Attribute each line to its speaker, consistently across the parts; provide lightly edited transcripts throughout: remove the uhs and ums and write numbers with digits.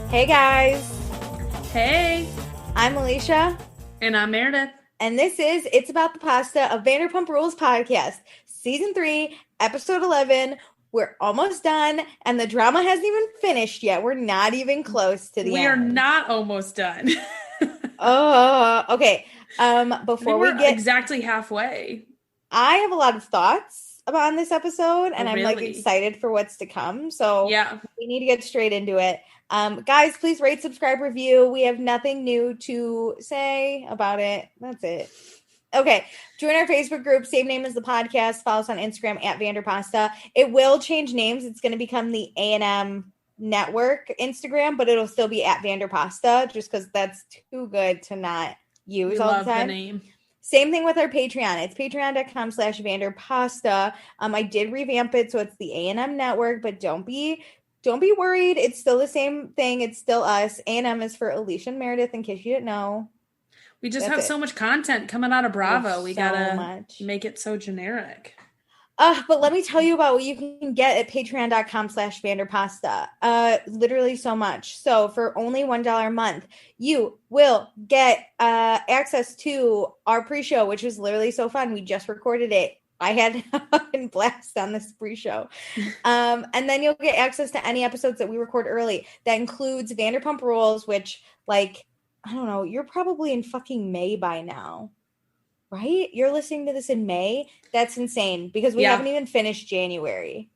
Speaker 1: Hey guys,
Speaker 2: Hey,
Speaker 1: I'm Alicia,
Speaker 2: and I'm Meredith.
Speaker 1: and this is It's About the Pasta, a Vanderpump Rules podcast, season 3, episode 11. We're almost done, and the drama hasn't even finished yet. We're not even close to the
Speaker 2: We are
Speaker 1: end.
Speaker 2: not almost done.
Speaker 1: Oh, okay.
Speaker 2: I
Speaker 1: Before
Speaker 2: think
Speaker 1: we
Speaker 2: we're
Speaker 1: get,
Speaker 2: exactly halfway.
Speaker 1: I have a lot of thoughts about this episode,
Speaker 2: Oh,
Speaker 1: and I'm like
Speaker 2: really?
Speaker 1: excited for what's to come. So
Speaker 2: Yeah.
Speaker 1: we need to get straight into it. Guys, please rate, subscribe, review. We have nothing new to say about it. That's it. Okay. Join our Facebook group, same name as the podcast. Follow us on Instagram at Vanderpasta. It will change names. It's going to become the A&M Network Instagram, but it'll still be at Vanderpasta just because that's too good to not use
Speaker 2: We
Speaker 1: all
Speaker 2: love
Speaker 1: the
Speaker 2: the
Speaker 1: time.
Speaker 2: name.
Speaker 1: Same thing with our Patreon. It's patreon.com/Vanderpasta. I did revamp it, so it's the A&M Network, but don't be worried. It's still the same thing. It's still us. A&M is for Alicia and Meredith, in case you didn't know.
Speaker 2: We just
Speaker 1: That's
Speaker 2: have
Speaker 1: it.
Speaker 2: so much content coming out of Bravo. We
Speaker 1: So
Speaker 2: gotta
Speaker 1: much.
Speaker 2: make it so generic.
Speaker 1: But let me tell you about what you can get at patreon.com/Vanderpasta. Literally so much. So for only $1 a month, you will get access to our pre-show, which was literally so fun. We just recorded it. I had a blast on this pre-show. And then you'll get access to any episodes that we record early. That includes Vanderpump Rules, which, like, I don't know, you're probably in fucking May by now. Right? You're listening to this in May? That's insane because we
Speaker 2: Yeah.
Speaker 1: haven't even finished January.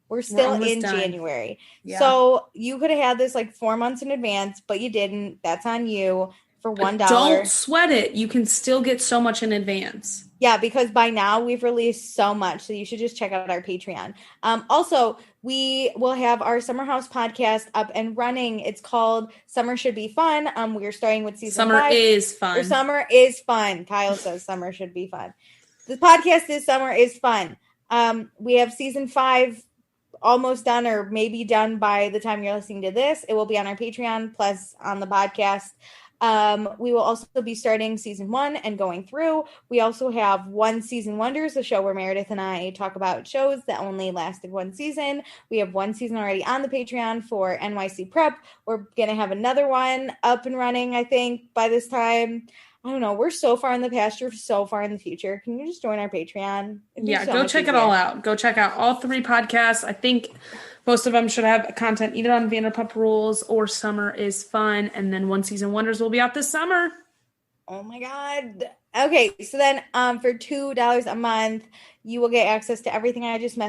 Speaker 1: We're still
Speaker 2: almost
Speaker 1: in
Speaker 2: done.
Speaker 1: January.
Speaker 2: Yeah.
Speaker 1: So you could have had this like 4 months in advance, but you didn't. That's on you for $1.
Speaker 2: Don't sweat it. You can still get so much in advance.
Speaker 1: Yeah, because by now we've released so much. So you should just check out our Patreon. Also, we will have our Summer House podcast up and running. It's called Summer Should Be Fun. We are starting with season
Speaker 2: Summer
Speaker 1: 5.
Speaker 2: is fun.
Speaker 1: Or Summer is fun. Kyle says summer should be fun. The podcast is Summer is Fun. We have season 5 almost done or maybe done by the time you're listening to this. It will be on our Patreon plus on the podcast. We will also be starting season 1 and going through. We also have One Season Wonders, a show where Meredith and I talk about shows that only lasted one season. We have one season already on the Patreon for NYC Prep. We're going to have another one up and running, I think, by this time. I don't know. We're so far in the past. You're so far in the future. Can you just join our Patreon?
Speaker 2: Yeah, go check it all out. Go check out all 3 podcasts. I think most of them should have content either on Vanderpump Rules or Summer is Fun. And then One Season Wonders will be out this summer.
Speaker 1: Oh my God. Okay, so then for $2 a month, you will get access to everything I just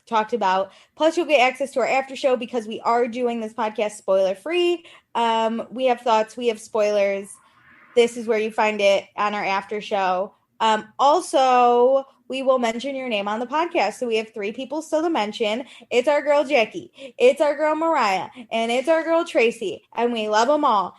Speaker 1: talked about. Plus, you'll get access to our after show because we are doing this podcast spoiler free. We have thoughts, we have spoilers. This is where you find it on our after show. Also, we will mention your name on the podcast. So we have 3 people still to mention. It's our girl Jackie, it's our girl Mariah, and it's our girl Tracy. And we love them all.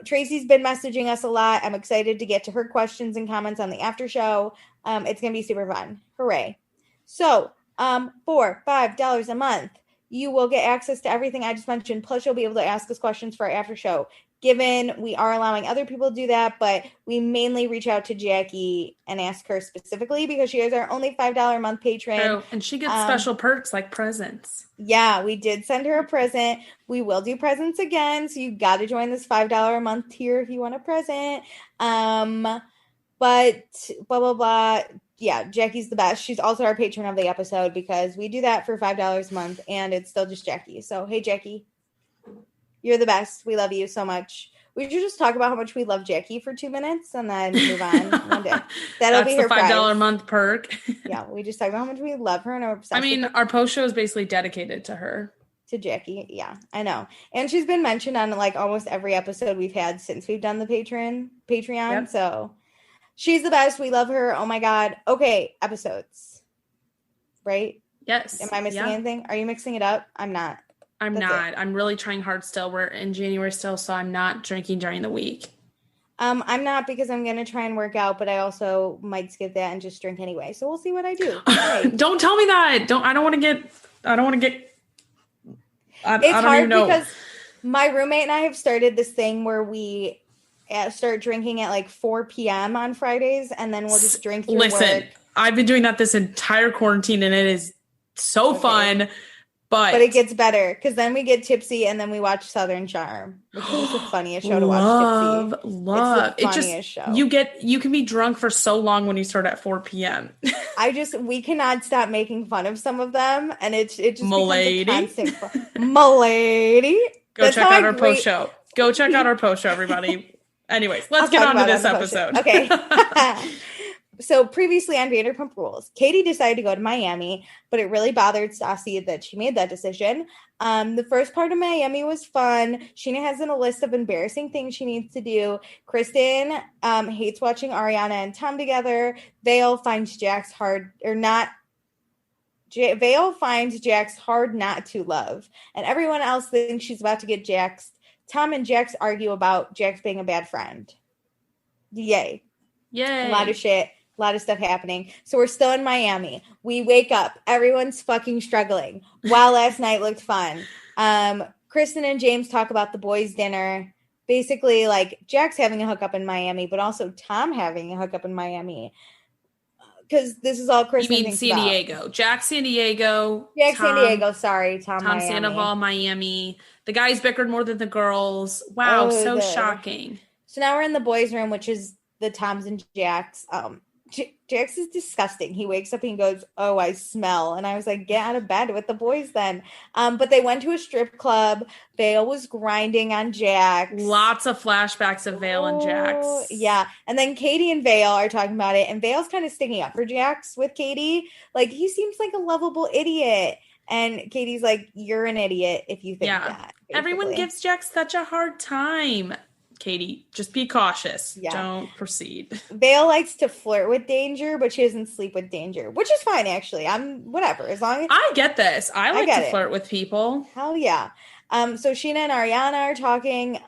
Speaker 1: Tracy's been messaging us a lot. I'm excited to get to her questions and comments on the after show. It's going to be super fun. Hooray. So for $5 a month, you will get access to everything I just mentioned. Plus, you'll be able to ask us questions for our after show. Given we are allowing other people to do that, but we mainly reach out to Jackie and ask her specifically because she is our only $5 a month patron.
Speaker 2: Oh, and she gets special perks like presents.
Speaker 1: Yeah, we did send her a present. We will do presents again, so you got to join this $5 a month tier if you want a present. But blah, blah, blah. Yeah, Jackie's the best. She's also our patron of the episode because we do that for $5 a month, and it's still just Jackie. So, hey, Jackie. You're the best. We love you so much. We should just talk about how much we love Jackie for 2 minutes and then move on one day. That'll be her
Speaker 2: $5
Speaker 1: prize.
Speaker 2: a month perk.
Speaker 1: Yeah, we just talk about how much we love her and are obsessed with her.
Speaker 2: Our post show is basically dedicated to her.
Speaker 1: To Jackie, yeah, I know. And she's been mentioned on like almost every episode we've had since we've done the Patreon. Yep. So she's the best. We love her. Oh my God. Okay, episodes. Right?
Speaker 2: Yes.
Speaker 1: Am I missing anything? Are you mixing it up? I'm not.
Speaker 2: I'm not. I'm really trying hard still. We're in January still, so I'm not drinking during the week.
Speaker 1: I'm not because I'm going to try and work out, but I also might skip that and just drink anyway. So we'll see what I do. Right.
Speaker 2: Don't tell me that. I don't want to get. I don't
Speaker 1: hard
Speaker 2: even know.
Speaker 1: Because my roommate and I have started this thing where we start drinking at like 4 p.m. on Fridays, and then we'll just drink through work.
Speaker 2: I've been doing that this entire quarantine, and it is so fun. But
Speaker 1: it gets better because then we get tipsy and then we watch Southern Charm, which is just the funniest show to watch tipsy.
Speaker 2: Love.
Speaker 1: It's the funniest show.
Speaker 2: You can be drunk for so long when you start at 4 p.m.
Speaker 1: We cannot stop making fun of some of them, and it just
Speaker 2: M'lady.
Speaker 1: becomes a constant M'lady.
Speaker 2: Go check out our post show. Go check out our post show, everybody. Anyways, let's get on to this episode.
Speaker 1: Okay. So previously on Vanderpump Rules, Katie decided to go to Miami, but it really bothered Stassi that she made that decision. The first part of Miami was fun. Sheena has a list of embarrassing things she needs to do. Kristen hates watching Ariana and Tom together. Vale finds Jax hard not to love. And everyone else thinks she's about to get Jax. Tom and Jax argue about Jax being a bad friend. Yay.
Speaker 2: Yay.
Speaker 1: A lot of shit. A lot of stuff happening. So we're still in Miami. We wake up. Everyone's fucking struggling. Wow, last night looked fun. Kristen and James talk about the boys' dinner. Basically, like, Jax having a hookup in Miami, but also Tom having a hookup in Miami. Because this is all Kristen
Speaker 2: thinks about. You mean San Diego. Jax San Diego.
Speaker 1: Jax San Diego, sorry. Tom
Speaker 2: Miami. Sandoval, Miami. The guys bickered more than the girls. Wow, so shocking.
Speaker 1: So now we're in the boys' room, which is the Toms and Jax. Jax is disgusting. He wakes up and he goes, "Oh, I smell." And I was like, get out of bed with the boys then. But they went to a strip club. Vale was grinding on Jax.
Speaker 2: Lots of flashbacks of Vale and Jax.
Speaker 1: Yeah. And then Katie and Vale are talking about it. And Vale's kind of sticking up for Jax with Katie. Like, he seems like a lovable idiot. And Katie's like, you're an idiot if you think that. Basically.
Speaker 2: Everyone gives Jax such a hard time. Katie, just be cautious. Yeah. Don't proceed.
Speaker 1: Vale likes to flirt with danger, but she doesn't sleep with danger, which is fine, actually. I'm whatever. As long as
Speaker 2: I get this. I like to flirt with people.
Speaker 1: Hell yeah. So Sheena and Ariana are talking.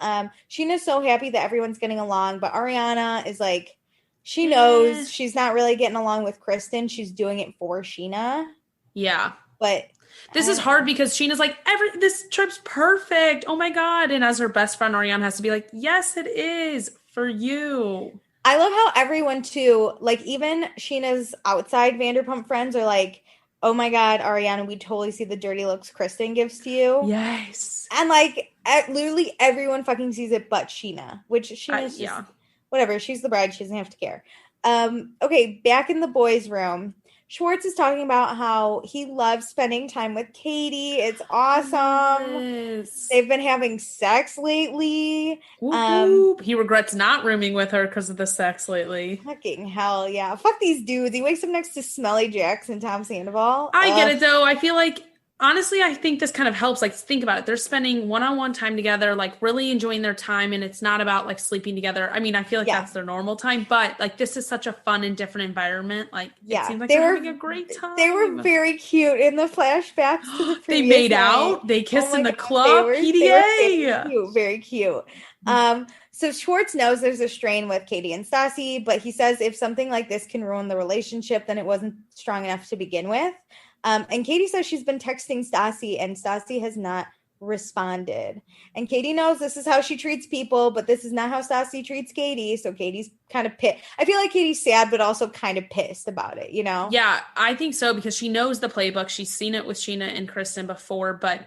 Speaker 1: Sheena's so happy that everyone's getting along, but Ariana is like, she knows she's not really getting along with Kristen. She's doing it for Sheena.
Speaker 2: Yeah.
Speaker 1: But
Speaker 2: this is hard because Sheena's like, this trip's perfect. Oh my God. And as her best friend, Ariana has to be like, yes, it is for you.
Speaker 1: I love how everyone too, like even Sheena's outside Vanderpump friends are like, oh my God, Ariana, we totally see the dirty looks Kristen gives to you.
Speaker 2: Yes.
Speaker 1: And like literally everyone fucking sees it but Sheena, which Sheena's just, whatever. She's the bride. She doesn't have to care. Okay, back in the boys' room. Schwartz is talking about how he loves spending time with Katie. It's awesome. Yes. They've been having sex lately.
Speaker 2: He regrets not rooming with her because of the sex lately.
Speaker 1: Fucking hell, yeah. Fuck these dudes. He wakes up next to Smelly Jax and Tom Sandoval.
Speaker 2: I get it, though. I feel like, honestly, I think this kind of helps. Like, think about it. They're spending one-on-one time together, like, really enjoying their time, and it's not about, like, sleeping together. I mean, I feel like that's their normal time, but, like, this is such a fun and different environment. Like, it seems like they're having a great time.
Speaker 1: They were very cute in the flashbacks to the previous
Speaker 2: They made out. They kissed in the club. PDA.
Speaker 1: Very cute. So Schwartz knows there's a strain with Katie and Stassi, but he says if something like this can ruin the relationship, then it wasn't strong enough to begin with. And Katie says she's been texting Stassi and Stassi has not responded. And Katie knows this is how she treats people, but this is not how Stassi treats Katie. So Katie's kind of pissed. I feel like Katie's sad, but also kind of pissed about it, you know?
Speaker 2: Yeah, I think so because she knows the playbook. She's seen it with Sheena and Kristen before, but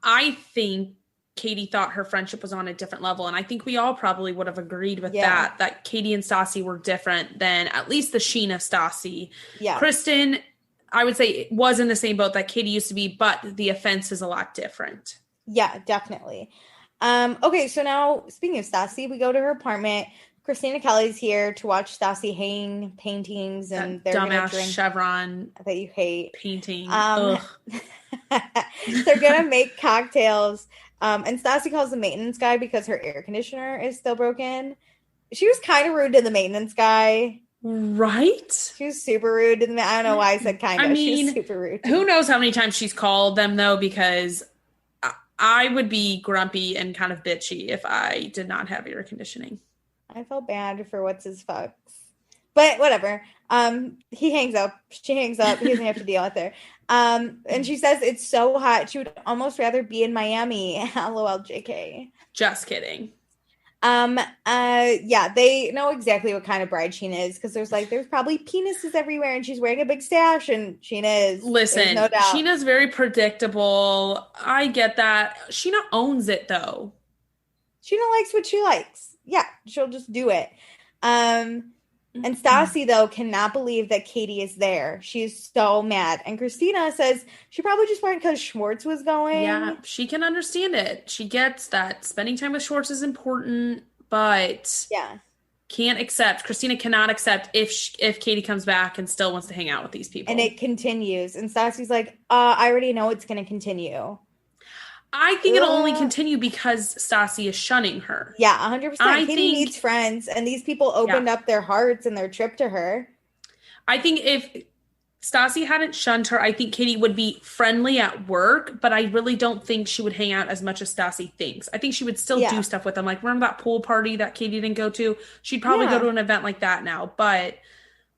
Speaker 2: I think Katie thought her friendship was on a different level. And I think we all probably would have agreed with that Katie and Stassi were different than at least the Sheena Stassi. Yeah. Kristen, I would say, was in the same boat that Katie used to be, but the offense is a lot different.
Speaker 1: Yeah, definitely. Okay, so now, speaking of Stassi, we go to her apartment. Christina Kelly's here to watch Stassi hang paintings, and they're going to drink
Speaker 2: chevron
Speaker 1: that you hate
Speaker 2: painting.
Speaker 1: They're going to make cocktails. And Stassi calls the maintenance guy because her air conditioner is still broken. She was kind of rude to the maintenance guy.
Speaker 2: Right?
Speaker 1: She was super rude. And I don't know why I said kind of. I mean, she was super rude.
Speaker 2: Who knows how many times she's called them, though, because I would be grumpy and kind of bitchy if I did not have air conditioning.
Speaker 1: I felt bad for what's his fucks. But whatever. He hangs up. She hangs up. He doesn't have to deal with her. And she says it's so hot. She would almost rather be in Miami. LOL, JK.
Speaker 2: Just kidding.
Speaker 1: Yeah, they know exactly what kind of bride Sheena is because there's probably penises everywhere and she's wearing a big stash and Sheena is. There's
Speaker 2: Listen,
Speaker 1: no doubt.
Speaker 2: Sheena's very predictable. I get that. Sheena owns it though.
Speaker 1: Sheena likes what she likes. Yeah, she'll just do it. And Stassi, though, cannot believe that Katie is there. She's so mad. And Christina says she probably just went because Schwartz was
Speaker 2: Yeah,
Speaker 1: going.
Speaker 2: she can understand it. She gets that spending time with Schwartz is important, but
Speaker 1: Yeah.
Speaker 2: Christina cannot accept if Katie comes back and still wants to hang out with these
Speaker 1: And
Speaker 2: people.
Speaker 1: it continues. And Stassi's like, I already know it's going to continue.
Speaker 2: I think it'll only continue because Stassi is shunning her.
Speaker 1: Yeah, 100%.
Speaker 2: I
Speaker 1: Katie
Speaker 2: think,
Speaker 1: needs friends, and these people opened up their hearts and their trip to her.
Speaker 2: I think if Stassi hadn't shunned her, I think Katie would be friendly at work, but I really don't think she would hang out as much as Stassi thinks. I think she would still do stuff with them. Like, remember that pool party that Katie didn't go to? She'd probably go to an event like that now, but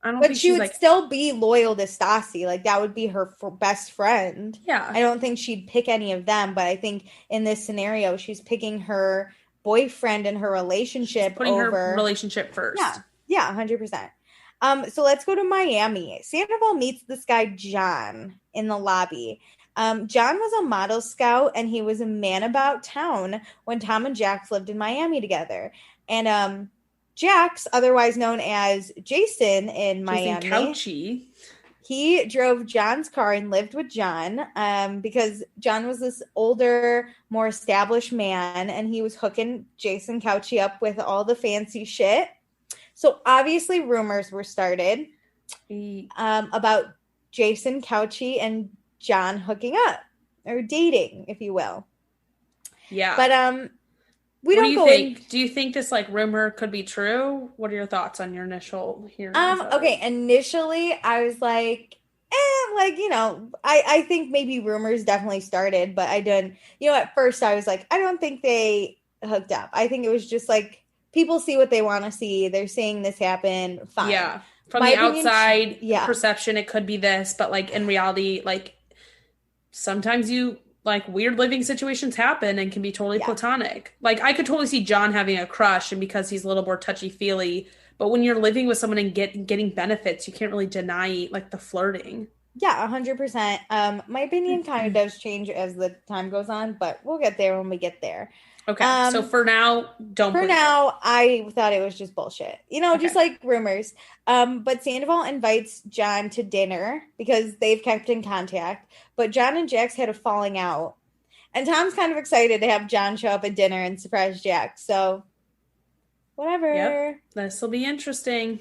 Speaker 2: I don't think
Speaker 1: she would still be loyal to Stassi. Like, that would be her best friend.
Speaker 2: Yeah.
Speaker 1: I don't think she'd pick any of them, but I think in this scenario, she's picking her boyfriend and her relationship
Speaker 2: putting her relationship first.
Speaker 1: Yeah, 100%. So let's go to Miami. Sandoval meets this guy, John, in the lobby. John was a model scout and he was a man about town when Tom and Jax lived in Miami together. And Jax, otherwise known as Jason in Miami,
Speaker 2: Couchy.
Speaker 1: He drove John's car and lived with John because John was this older, more established man, and he was hooking Jason Couchy up with all the fancy shit. So obviously rumors were started about Jason Couchy and John hooking up or dating, if you will.
Speaker 2: Yeah.
Speaker 1: But
Speaker 2: we don't go in. Do you think this like rumor could be true? What are your thoughts on your initial hearing?
Speaker 1: Okay, initially I was like, I think maybe rumors definitely started, but I didn't, at first I was like, I don't think they hooked up. I think it was just like, people see what they want to see. They're seeing this happen. Fine.
Speaker 2: Yeah. From the outside perception, it could be this, but like in reality, like sometimes like weird living situations happen and can be totally platonic. Like I could totally see John having a crush and because he's a little more touchy-feely, but when you're living with someone and getting benefits, you can't really deny like the flirting.
Speaker 1: Yeah, 100%. My opinion kind of does change as the time goes on, but we'll get there when we get there.
Speaker 2: Okay, so for now,
Speaker 1: I thought it was just bullshit. Just like rumors. But Sandoval invites John to dinner because they've kept in contact. But John and Jax had a falling out. And Tom's kind of excited to have John show up at dinner and surprise Jax. So, whatever.
Speaker 2: Yep, this will be interesting.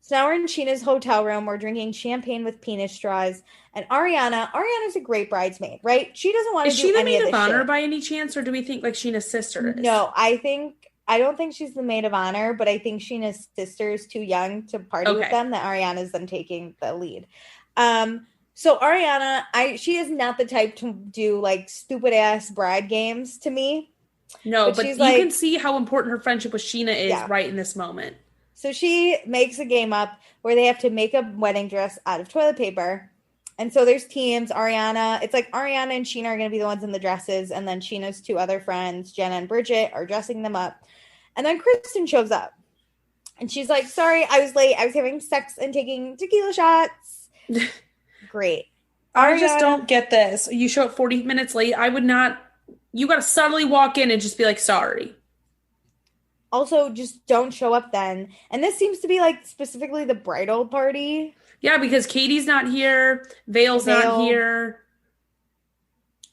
Speaker 1: So now we're in Sheena's hotel room. We're drinking champagne with penis straws. And Ariana's a great bridesmaid, right? She doesn't want to do any of this shit.
Speaker 2: Is she the maid of honor by any chance, or do we think like Sheena's sister is?
Speaker 1: No, I don't think she's the maid of honor, but I think Sheena's sister is too young to party with them, that Ariana's then taking the lead. So Ariana, she is not the type to do like stupid ass bride games to me.
Speaker 2: No, but you can see how important her friendship with Sheena is right in this moment.
Speaker 1: So she makes a game up where they have to make a wedding dress out of toilet paper. And so there's teams. It's like Ariana and Sheena are going to be the ones in the dresses. And then Sheena's two other friends, Jenna and Bridget, are dressing them up. And then Kristen shows up. And she's like, sorry, I was late. I was having sex and taking tequila shots. Great.
Speaker 2: I just don't get this. You show up 40 minutes late. I would not. You got to subtly walk in and just be like, sorry.
Speaker 1: Also, just don't show up then. And this seems to be like specifically the bridal party.
Speaker 2: Yeah, because Katie's not here. Vale's not here.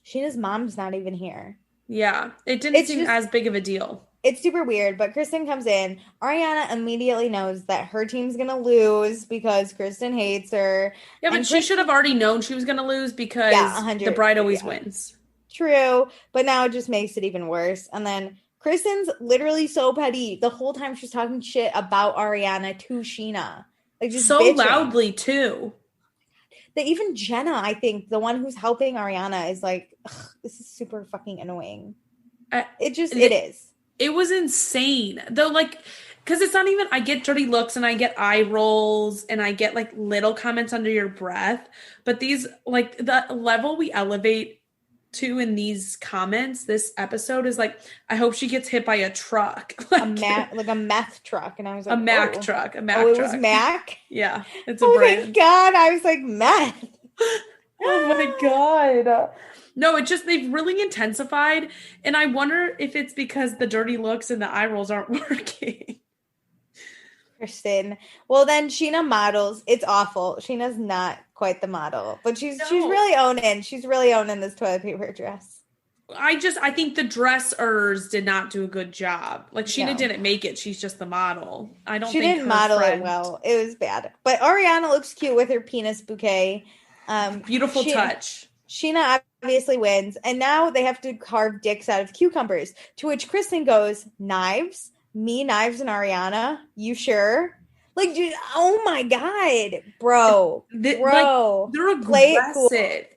Speaker 1: Sheena's mom's not even here.
Speaker 2: Yeah, it didn't seem as big of a deal.
Speaker 1: It's super weird, but Kristen comes in. Ariana immediately knows that her team's going to lose because Kristen hates her.
Speaker 2: Yeah, but she should have already known she was going to lose because the bride always wins.
Speaker 1: True, but now it just makes it even worse. And then Kristen's literally so petty. The whole time she's talking shit about Ariana to Sheena. Like just
Speaker 2: so
Speaker 1: bitching.
Speaker 2: Loudly, too.
Speaker 1: That even Jenna, I think, the one who's helping Ariana is like, this is super fucking annoying. It is.
Speaker 2: It was insane. Though, like, because it's not even, I get dirty looks and I get eye rolls and I get, like, little comments under your breath. But these, like, the level we elevate to in these comments this episode is like, I hope she gets hit by a truck. Like
Speaker 1: a meth truck. And I was like,
Speaker 2: a Mac truck. A Mac
Speaker 1: truck.
Speaker 2: It
Speaker 1: was Mac?
Speaker 2: Yeah. It's a brand.
Speaker 1: Thank God. I was like, meth.
Speaker 2: Oh my God. No, it just, they've really intensified. And I wonder if it's because the dirty looks and the eye rolls aren't working.
Speaker 1: Kristen. Well, then Sheena models. It's awful. Sheena's not quite the model, but she's really owning. She's really owning this toilet paper dress.
Speaker 2: I think the dressers did not do a good job. Like Sheena didn't make it. She's just the model. She didn't model it well. It was bad. But Ariana looks cute with her penis bouquet. Beautiful touch.
Speaker 1: Sheena obviously wins, and now they have to carve dicks out of cucumbers. To which Kristen goes, knives. Me, Knives, and Ariana. You sure? Like, dude, oh my God, bro.
Speaker 2: Like, they're aggressive. Cool.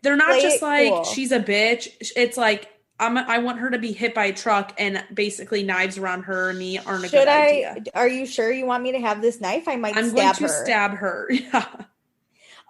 Speaker 2: They're not just like, cool. She's a bitch. It's like, I want her to be hit by a truck, and basically knives around her and me aren't a good idea.
Speaker 1: Are you sure you want me to have this knife? I'm
Speaker 2: going to stab her. Yeah.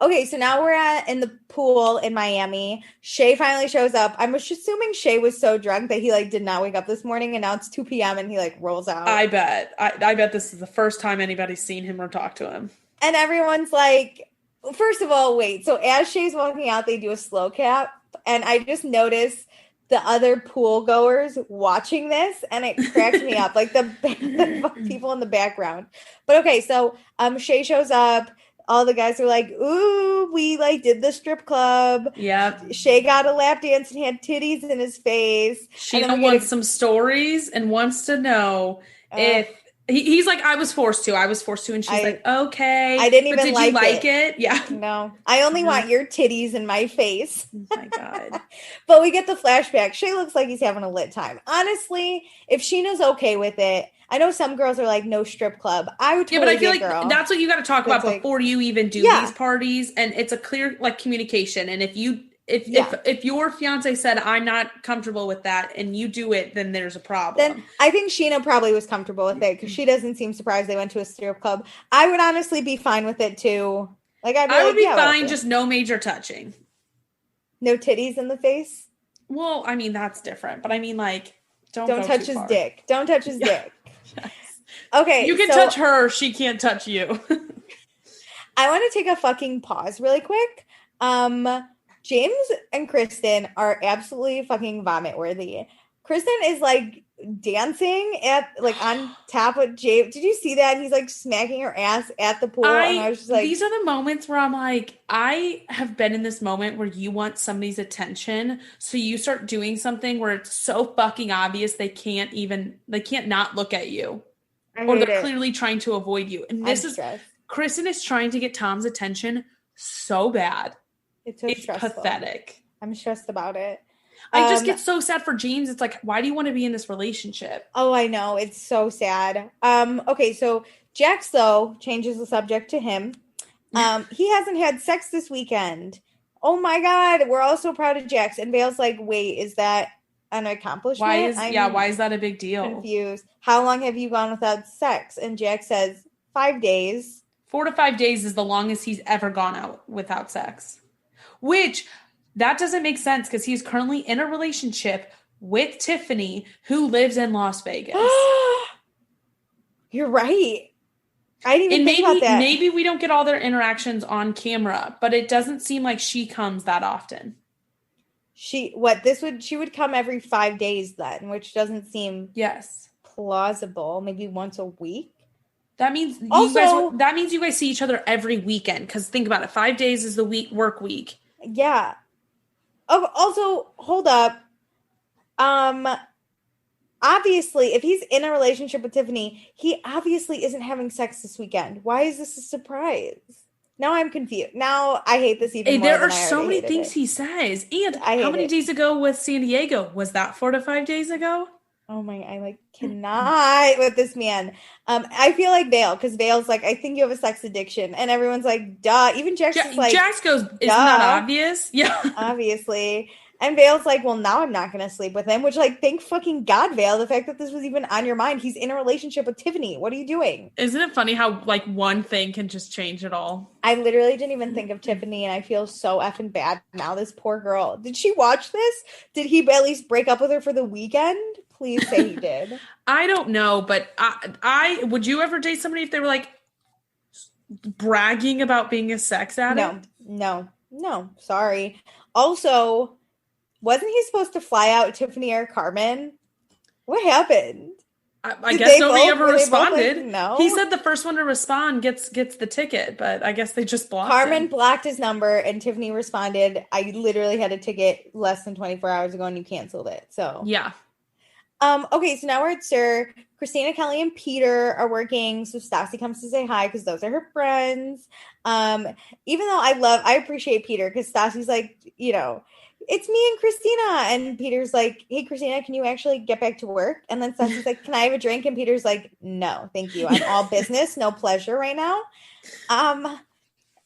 Speaker 1: Okay, so now we're in the pool in Miami. Shay finally shows up. I'm assuming Shay was so drunk that he like did not wake up this morning, and now it's 2 p.m. and he like rolls out.
Speaker 2: I bet. I bet this is the first time anybody's seen him or talked to him.
Speaker 1: And everyone's like, first of all, wait. So as Shay's walking out, they do a slow cap, and I just noticed the other pool goers watching this, and it cracked me up, like the people in the background. But okay, so Shay shows up. All the guys are like, ooh, we like did the strip club.
Speaker 2: Yep.
Speaker 1: Shay got a lap dance and had titties in his face.
Speaker 2: Sheena wants some stories and wants to know if he's like, I was forced to. And she's like, okay.
Speaker 1: I didn't even
Speaker 2: did you like it? Yeah.
Speaker 1: No. I only want your titties in my face.
Speaker 2: Oh my God.
Speaker 1: But we get the flashback. Shay looks like he's having a lit time. Honestly, if Sheena's okay with it, I know some girls are like, no strip club. I would totally
Speaker 2: but I feel like that's what you got to talk about before you even do these parties. And it's a clear like communication. And if your fiance said, I'm not comfortable with that, and you do it, then there's a problem.
Speaker 1: Then I think Sheena probably was comfortable with it because she doesn't seem surprised they went to a strip club. I would honestly be fine with it too. Like I would be
Speaker 2: fine, just no major touching.
Speaker 1: No titties in the face?
Speaker 2: Well, I mean, that's different. But I mean, like, don't
Speaker 1: touch his dick. Don't touch his dick.
Speaker 2: Yes.
Speaker 1: Okay.
Speaker 2: You can touch her. She can't touch you.
Speaker 1: I want to take a fucking pause really quick. James and Kristen are absolutely fucking vomit worthy. Kristen is like dancing on top of James. Did you see that? And he's like smacking her ass at the pool. And I was just like,
Speaker 2: these are the moments where I'm like, I have been in this moment where you want somebody's attention. So you start doing something where it's so fucking obvious they can't not look at you. Or they're clearly trying to avoid you. And Kristen is trying to get Tom's attention so bad.
Speaker 1: It's stressful.
Speaker 2: Pathetic.
Speaker 1: I'm stressed about it.
Speaker 2: I just get so sad for James. It's like, why do you want to be in this relationship?
Speaker 1: Oh, I know. It's so sad. Okay, so Jax, though, changes the subject to him. He hasn't had sex this weekend. Oh, my God. We're all so proud of Jax. And Vale's like, wait, is that an accomplishment?
Speaker 2: Why is that a big deal?
Speaker 1: Confused. How long have you gone without sex? And Jax says, 5 days.
Speaker 2: 4 to 5 days is the longest he's ever gone out without sex. Which... that doesn't make sense because he's currently in a relationship with Tiffany, who lives in Las Vegas.
Speaker 1: You're right. I didn't even think about that.
Speaker 2: Maybe we don't get all their interactions on camera, but it doesn't seem like she comes that often.
Speaker 1: She would come every 5 days then, which doesn't seem plausible. Maybe once a week.
Speaker 2: That means you guys see each other every weekend. Because think about it, 5 days is the work week.
Speaker 1: Yeah. Oh, also, hold up. Obviously, if he's in a relationship with Tiffany, he obviously isn't having sex this weekend. Why is this a surprise? Now I'm confused. Now I hate this even more.
Speaker 2: There are so many things he says. And how many days ago with San Diego? Was that 4 to 5 days ago?
Speaker 1: Oh my, I cannot with this man. I feel like Vale, because Vale's like, I think you have a sex addiction. And everyone's like, duh. Even Jax is like,
Speaker 2: Jax goes, isn't that obvious? Yeah.
Speaker 1: Obviously. And Vale's like, well, now I'm not going to sleep with him, which, like, thank fucking God, Vale, the fact that this was even on your mind. He's in a relationship with Tiffany. What are you doing?
Speaker 2: Isn't it funny how, like, one thing can just change it all?
Speaker 1: I literally didn't even think of Tiffany, and I feel so effing bad now. This poor girl. Did she watch this? Did he at least break up with her for the weekend? Please say he did.
Speaker 2: I don't know, but I would you ever date somebody if they were, like, bragging about being a sex addict?
Speaker 1: No. Sorry. Also, wasn't he supposed to fly out Tiffany or Carmen? What happened?
Speaker 2: I guess nobody ever responded.
Speaker 1: Like, no.
Speaker 2: He said the first one to respond gets the ticket, but I guess they just blocked
Speaker 1: Carmen
Speaker 2: him.
Speaker 1: blocked his number, and Tiffany responded, I literally had a ticket less than 24 hours ago, and you canceled it. So
Speaker 2: yeah.
Speaker 1: Okay, so now we're at Sir. Christina, Kelly, and Peter are working, so Stassi comes to say hi because those are her friends. Even though I appreciate Peter because Stassi's like, you know, it's me and Christina, and Peter's like, hey, Christina, can you actually get back to work? And then Stassi's like, can I have a drink? And Peter's like, no, thank you. I'm all business, no pleasure right now. And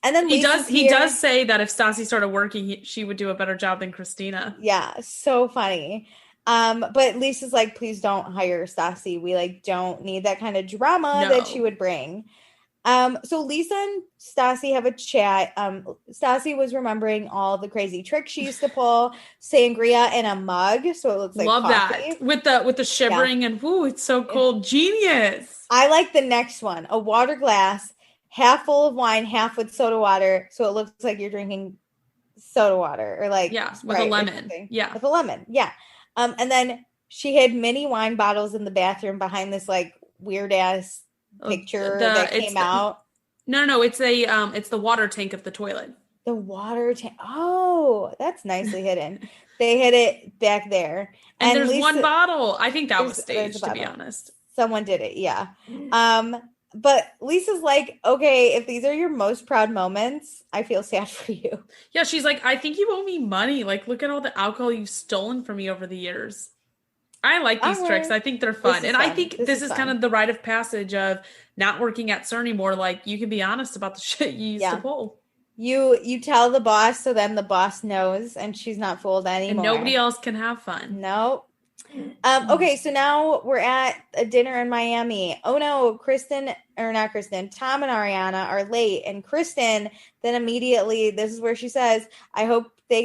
Speaker 1: then
Speaker 2: he does say that if Stassi started working, she would do a better job than Christina.
Speaker 1: Yeah, so funny. But Lisa's like, please don't hire Stassi. We like don't need that kind of drama that she would bring. So Lisa and Stassi have a chat. Stassi was remembering all the crazy tricks she used to pull, sangria in a mug, so it looks like
Speaker 2: love
Speaker 1: coffee.
Speaker 2: That with the shivering and whoo, it's so cold. Genius.
Speaker 1: I like the next one, a water glass, half full of wine, half with soda water, so it looks like you're drinking soda water or like
Speaker 2: with a lemon.
Speaker 1: Yeah, with a lemon. Yeah. And then she had mini wine bottles in the bathroom behind this like weird ass picture that came out.
Speaker 2: No, it's the water tank of the toilet.
Speaker 1: The water tank. Oh, that's nicely hidden. They hid it back there.
Speaker 2: And there's one bottle. I think that was staged, to be honest.
Speaker 1: Someone did it, yeah. But Lisa's like, okay, if these are your most proud moments, I feel sad for you.
Speaker 2: Yeah, she's like, I think you owe me money. Like, look at all the alcohol you've stolen from me over the years. I like these tricks. I think they're fun. And I think this is kind of the rite of passage of not working at CERN anymore. Like, you can be honest about the shit you used to pull.
Speaker 1: You tell the boss, so then the boss knows, and she's not fooled anymore.
Speaker 2: And nobody else can have fun.
Speaker 1: Nope. Okay, so now we're at a dinner in Miami. Oh no, Tom and Ariana are late, and Kristen then immediately, this is where she says, I hope she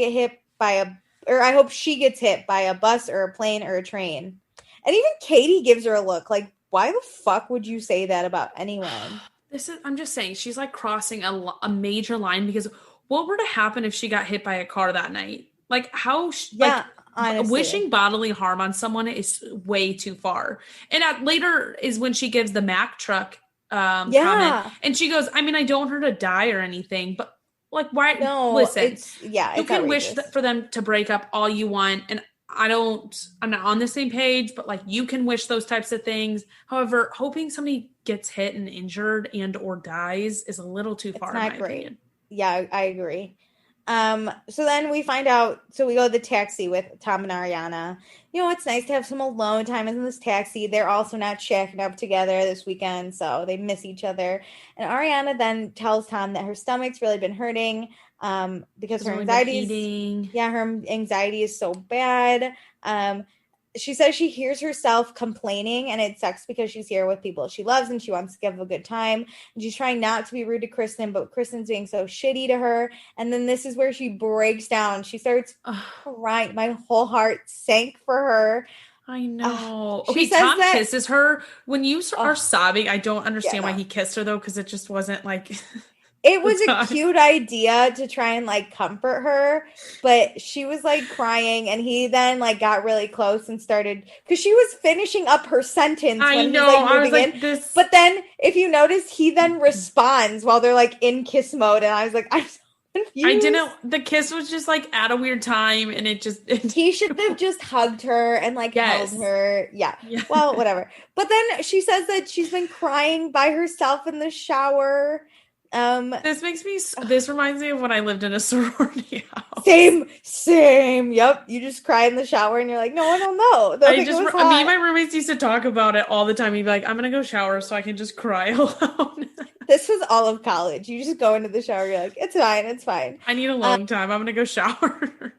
Speaker 1: gets hit by a bus or a plane or a train. And even Katie gives her a look like, why the fuck would you say that about anyone?
Speaker 2: I'm just saying, she's like crossing a major line, because what were to happen if she got hit by a car that night? Like, how, honestly. Wishing bodily harm on someone is way too far. And later is when she gives the Mack truck comment. And she goes, I mean, I don't want her to die or anything, but like, why? No, listen, you can wish for them to break up all you want. And I'm not on the same page, but like, you can wish those types of things. However, hoping somebody gets hit and injured and or dies is a little too far, in my opinion.
Speaker 1: Yeah, I agree. So then we find out, so we go to the taxi with Tom and Ariana. You know, it's nice to have some alone time in this taxi. They're also not shacking up together this weekend, so they miss each other. And Ariana then tells Tom that her stomach's really been hurting, because her anxiety is so bad. She says she hears herself complaining, and it sucks because she's here with people she loves and she wants to give a good time. And she's trying not to be rude to Kristen, but Kristen's being so shitty to her. And then this is where she breaks down. She starts crying. My whole heart sank for her.
Speaker 2: I know. Okay, Tom kisses her. When you are sobbing, I don't understand why he kissed her, though, because it just wasn't like...
Speaker 1: It was a cute idea to try and like comfort her, but she was like crying, and he then like got really close and started, because she was finishing up her sentence when he was like moving in. But then if you notice, he then responds while they're like in kiss mode, and I was like, I'm so confused.
Speaker 2: The kiss was just like at a weird time, and
Speaker 1: he should have just hugged her and like held her. Yeah. Well, whatever. But then she says that she's been crying by herself in the shower.
Speaker 2: This reminds me of when I lived in a sorority house.
Speaker 1: Same. Yep. You just cry in the shower and you're like, no, I don't know.
Speaker 2: Me and my roommates used to talk about it all the time. He'd be like, I'm gonna go shower so I can just cry alone.
Speaker 1: This was all of college. You just go into the shower, you're like, it's fine.
Speaker 2: I need alone time. I'm gonna go shower.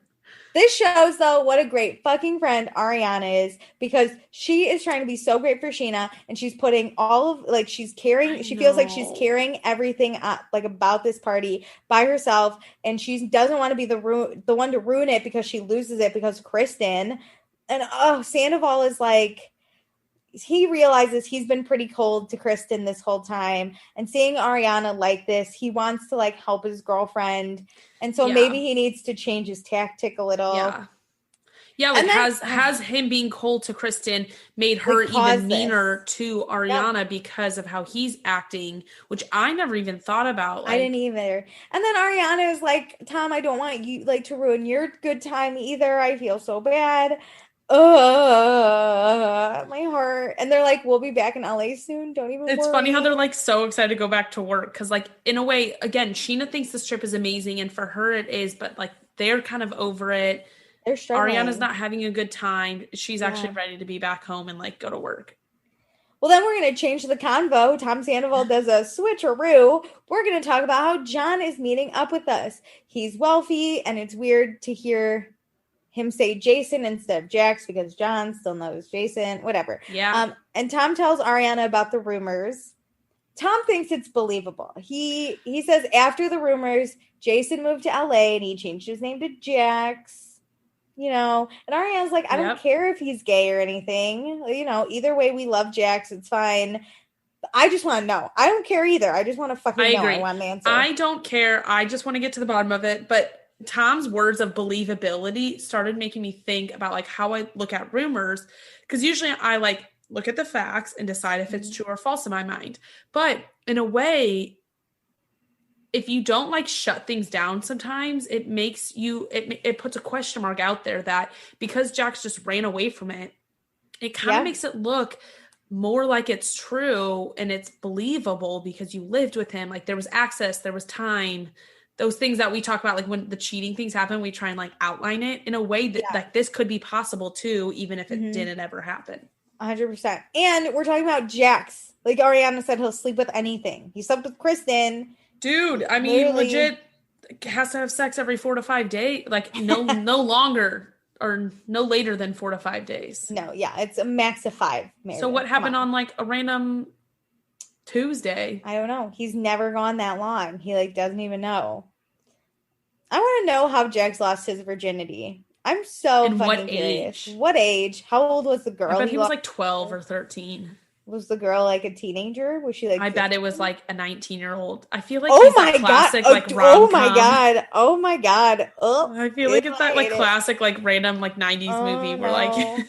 Speaker 1: This shows, though, what a great fucking friend Ariana is, because she is trying to be so great for Sheena, and she's putting all of, like, she feels like she's carrying everything up, like, about this party by herself, and she doesn't want to be the one to ruin it because she loses it because Kristen. And, Sandoval is like, he realizes he's been pretty cold to Kristen this whole time, and seeing Ariana like this, he wants to like help his girlfriend, and so maybe he needs to change his tactic a little.
Speaker 2: Yeah, like has him being cold to Kristen made her even meaner to Ariana because of how he's acting, which I never even thought about.
Speaker 1: Like, I didn't either. And then Ariana is like, Tom, I don't want you like to ruin your good time either. I feel so bad. My heart. And they're like, we'll be back in LA soon. Don't even
Speaker 2: It's
Speaker 1: worry.
Speaker 2: funny how they're like so excited to go back to work, because like in a way, again, Sheena thinks this trip is amazing, and for her it is, but like they're kind of over it.
Speaker 1: They're struggling.
Speaker 2: Ariana's not having a good time. She's actually ready to be back home and like go to work.
Speaker 1: Well, then we're going to change the convo. Tom Sandoval does a switcheroo. We're going to talk about how John is meeting up with us. He's wealthy, and it's weird to hear him say Jason instead of Jax because John still knows Jason, whatever.
Speaker 2: Yeah.
Speaker 1: And Tom tells Ariana about the rumors. Tom thinks it's believable. He says after the rumors, Jason moved to LA and he changed his name to Jax, you know, and Ariana's like, I don't care if he's gay or anything, you know, either way, we love Jax. It's fine. I just want to know. I don't care either. I just want to fucking know. I want an answer.
Speaker 2: I don't care. I just want to get to the bottom of it. But Tom's words of believability started making me think about like how I look at rumors, because usually I like look at the facts and decide if it's true or false in my mind. But in a way, if you don't like shut things down, sometimes it makes you, it puts a question mark out there that because Jax just ran away from it, it kind of makes it look more like it's true and it's believable because you lived with him. Like there was access, there was time. Those things that we talk about, like when the cheating things happen, we try and like outline it in a way that like this could be possible too, even if it didn't ever happen.
Speaker 1: 100%. And we're talking about Jax. Like Ariana said, he'll sleep with anything. He slept with Kristen.
Speaker 2: Dude, I mean, legit has to have sex every 4 to 5 days. Like no longer or no later than 4 to 5 days.
Speaker 1: No, yeah, it's a max of 5. Meredith.
Speaker 2: So what happened on like a random Tuesday?
Speaker 1: I don't know. He's never gone that long. He like doesn't even know. I want to know how Jax lost his virginity. I'm so fucking curious. What age? How old was the girl?
Speaker 2: I bet he was like 12 or 13.
Speaker 1: Was the girl like a teenager? Was she like?
Speaker 2: I bet it was like a 19-year-old. I feel like
Speaker 1: oh my
Speaker 2: classic,
Speaker 1: god!
Speaker 2: Like rom-com.
Speaker 1: Oh my god! Oh my god! Oh,
Speaker 2: I feel like it's that like classic like random like 90s movie where like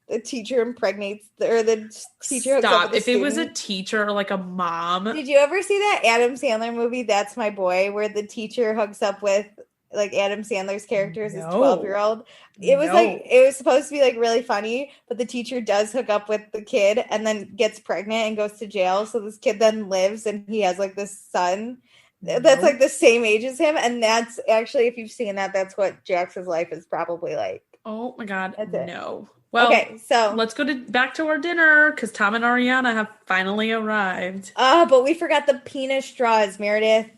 Speaker 1: the teacher impregnates the teacher.
Speaker 2: Stop! If it was a teacher or like a mom.
Speaker 1: Did you ever see that Adam Sandler movie? That's My Boy, where the teacher hooks up with like Adam Sandler's character as his 12-year-old. It was like, it was supposed to be like really funny, but the teacher does hook up with the kid and then gets pregnant and goes to jail. So this kid then lives and he has like this son that's like the same age as him. And that's actually, if you've seen that, that's what Jax's life is probably like.
Speaker 2: Oh my God. No. Well,
Speaker 1: okay, so
Speaker 2: let's go back to our dinner because Tom and Ariana have finally arrived.
Speaker 1: But we forgot the penis straws, Meredith.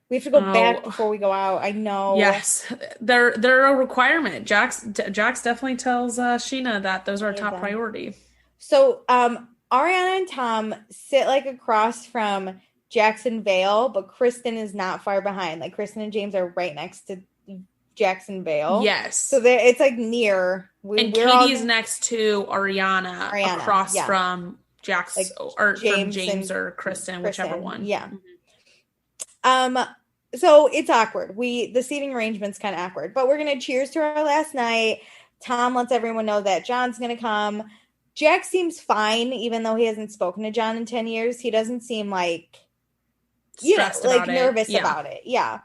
Speaker 1: We have to go back before we go out. I know.
Speaker 2: Yes, they're a requirement. Jax definitely tells Sheena that those are a top priority.
Speaker 1: So Ariana and Tom sit like across from Jackson Vale, but Kristen is not far behind. Like Kristen and James are right next to Jackson Vale.
Speaker 2: Yes.
Speaker 1: So it's like near.
Speaker 2: And Katie is next to Ariana across from Jax or from James or Kristen, whichever one.
Speaker 1: Yeah. So it's awkward. The seating arrangement's kind of awkward, but we're going to cheers to our last night. Tom lets everyone know that John's going to come. Jack seems fine, even though he hasn't spoken to John in 10 years. He doesn't seem like,
Speaker 2: stressed about
Speaker 1: nervous about it. Yeah.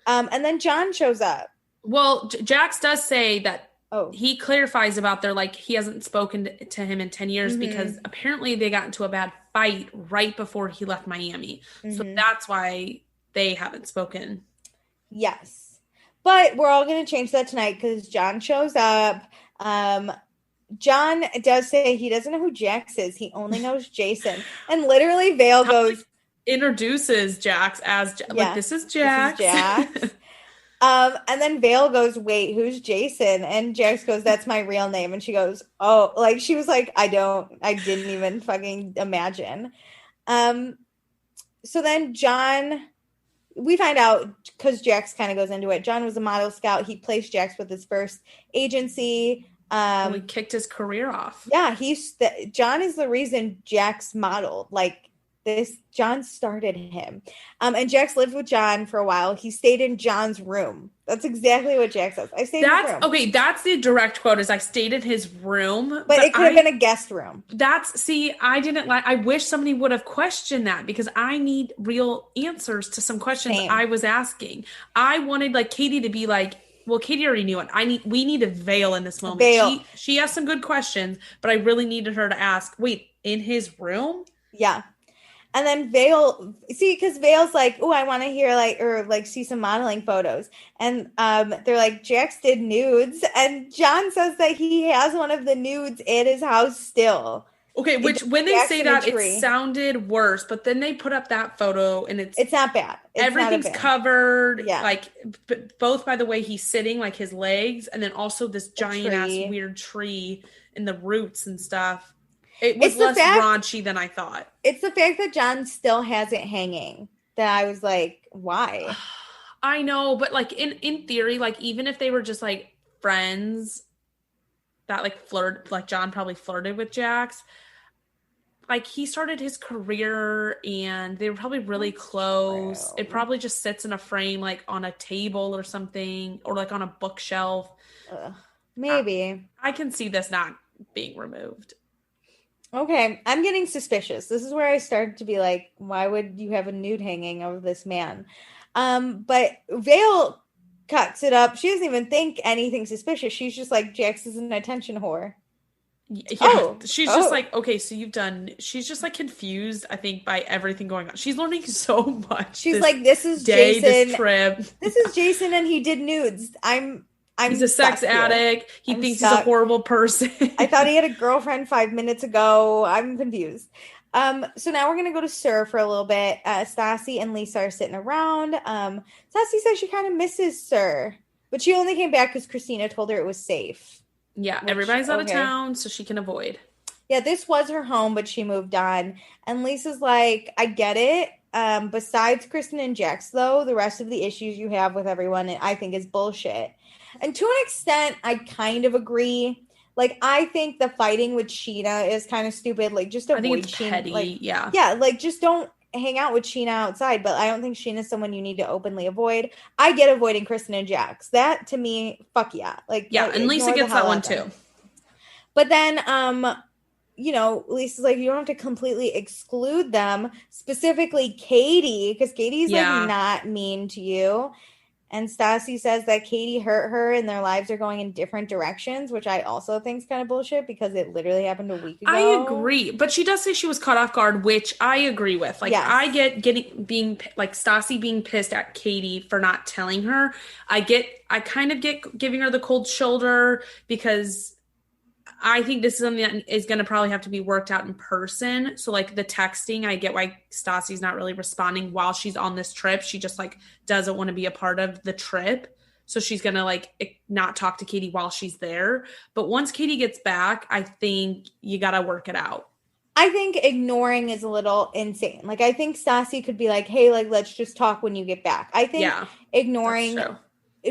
Speaker 1: And then John shows up.
Speaker 2: Well, Jax does say that he clarifies about he hasn't spoken to him in 10 years because apparently they got into a bad fight right before he left Miami. So that's why they haven't spoken.
Speaker 1: Yes. But we're all going to change that tonight because John shows up. John does say he doesn't know who Jax is. He only knows Jason. And literally Vale introduces
Speaker 2: Jax as like, this is Jax.
Speaker 1: This is Jax. And then Vale goes, wait, who's Jason? And Jax goes, that's my real name. And she goes, oh, like she was like, I didn't even fucking imagine. So then John, we find out because Jax kind of goes into it. John was a model scout. He placed Jax with his first agency.
Speaker 2: We kicked his career off.
Speaker 1: Yeah, John is the reason Jax modeled. Like this, John started him. And Jax lived with John for a while. He stayed in John's room. That's exactly what Jax says. I stayed in his room.
Speaker 2: Okay, that's the direct quote is I stayed in his room.
Speaker 1: But it could have been a guest room.
Speaker 2: I didn't like, I wish somebody would have questioned that because I need real answers to some questions I was asking. I wanted like Katie to be like, well, Katie already knew it. We need a Vale in this moment.
Speaker 1: Vale.
Speaker 2: She asked some good questions, but I really needed her to ask, wait, in his room?
Speaker 1: Yeah. And then Vale, because Vale's like, oh, I want to hear see some modeling photos. And they're like, Jax did nudes. And John says that he has one of the nudes at his house still.
Speaker 2: Okay, which when they say that, it sounded worse. But then they put up that photo and it's
Speaker 1: not bad.
Speaker 2: Everything's covered. Yeah. Like, both by the way he's sitting, like his legs, and then also this giant ass weird tree and the roots and stuff. It was less raunchy than I thought.
Speaker 1: It's the fact that John still has it hanging that I was like, why?
Speaker 2: I know, but like in theory, like even if they were just like friends that like John probably flirted with Jax, like he started his career and they were probably really close. True. It probably just sits in a frame like on a table or something or like on a bookshelf.
Speaker 1: Maybe.
Speaker 2: I can see this not being removed.
Speaker 1: Okay, I'm getting suspicious. This is where I started to be like, why would you have a nude hanging of this man? But Vale cuts it up. She doesn't even think anything suspicious. She's just like, Jax is an attention whore.
Speaker 2: Yeah, she's just like, okay, so she's just like confused, I think, by everything going on. She's learning so much.
Speaker 1: She's like, this is Jason. This trip. This is Jason and he did nudes.
Speaker 2: He's a sex addict. He thinks he's a horrible person.
Speaker 1: I thought he had a girlfriend 5 minutes ago. I'm confused. So now we're going to go to Sir for a little bit. Stassi and Lisa are sitting around. Stassi says she kind of misses Sir, but she only came back because Christina told her it was safe.
Speaker 2: Yeah, everybody's out of town, so she can avoid.
Speaker 1: Yeah, this was her home, but she moved on. And Lisa's like, I get it. Besides Kristen and Jax, though, the rest of the issues you have with everyone, I think is bullshit. And to an extent, I kind of agree. Like, I think the fighting with Sheena is kind of stupid. Like, just avoid Sheena. I think it's petty,
Speaker 2: yeah.
Speaker 1: Yeah, like, just don't hang out with Sheena outside. But I don't think Sheena's someone you need to openly avoid. I get avoiding Kristen and Jax. That, to me, fuck yeah. Like,
Speaker 2: yeah, and Lisa gets that one, too.
Speaker 1: But then, Lisa's like, you don't have to completely exclude them. Specifically, Katie, because Katie's, like, not mean to you. And Stassi says that Katie hurt her and their lives are going in different directions, which I also think is kind of bullshit because it literally happened a week ago.
Speaker 2: I agree. But she does say she was caught off guard, which I agree with. Like, yes. I get being like Stassi being pissed at Katie for not telling her. I kind of get giving her the cold shoulder because I think this is something that is going to probably have to be worked out in person. So, like, the texting, I get why Stassi's not really responding while she's on this trip. She just, like, doesn't want to be a part of the trip. So she's going to, like, not talk to Katie while she's there. But once Katie gets back, I think you got to work it out.
Speaker 1: I think ignoring is a little insane. Like, I think Stassi could be like, hey, like, let's just talk when you get back. I think ignoring,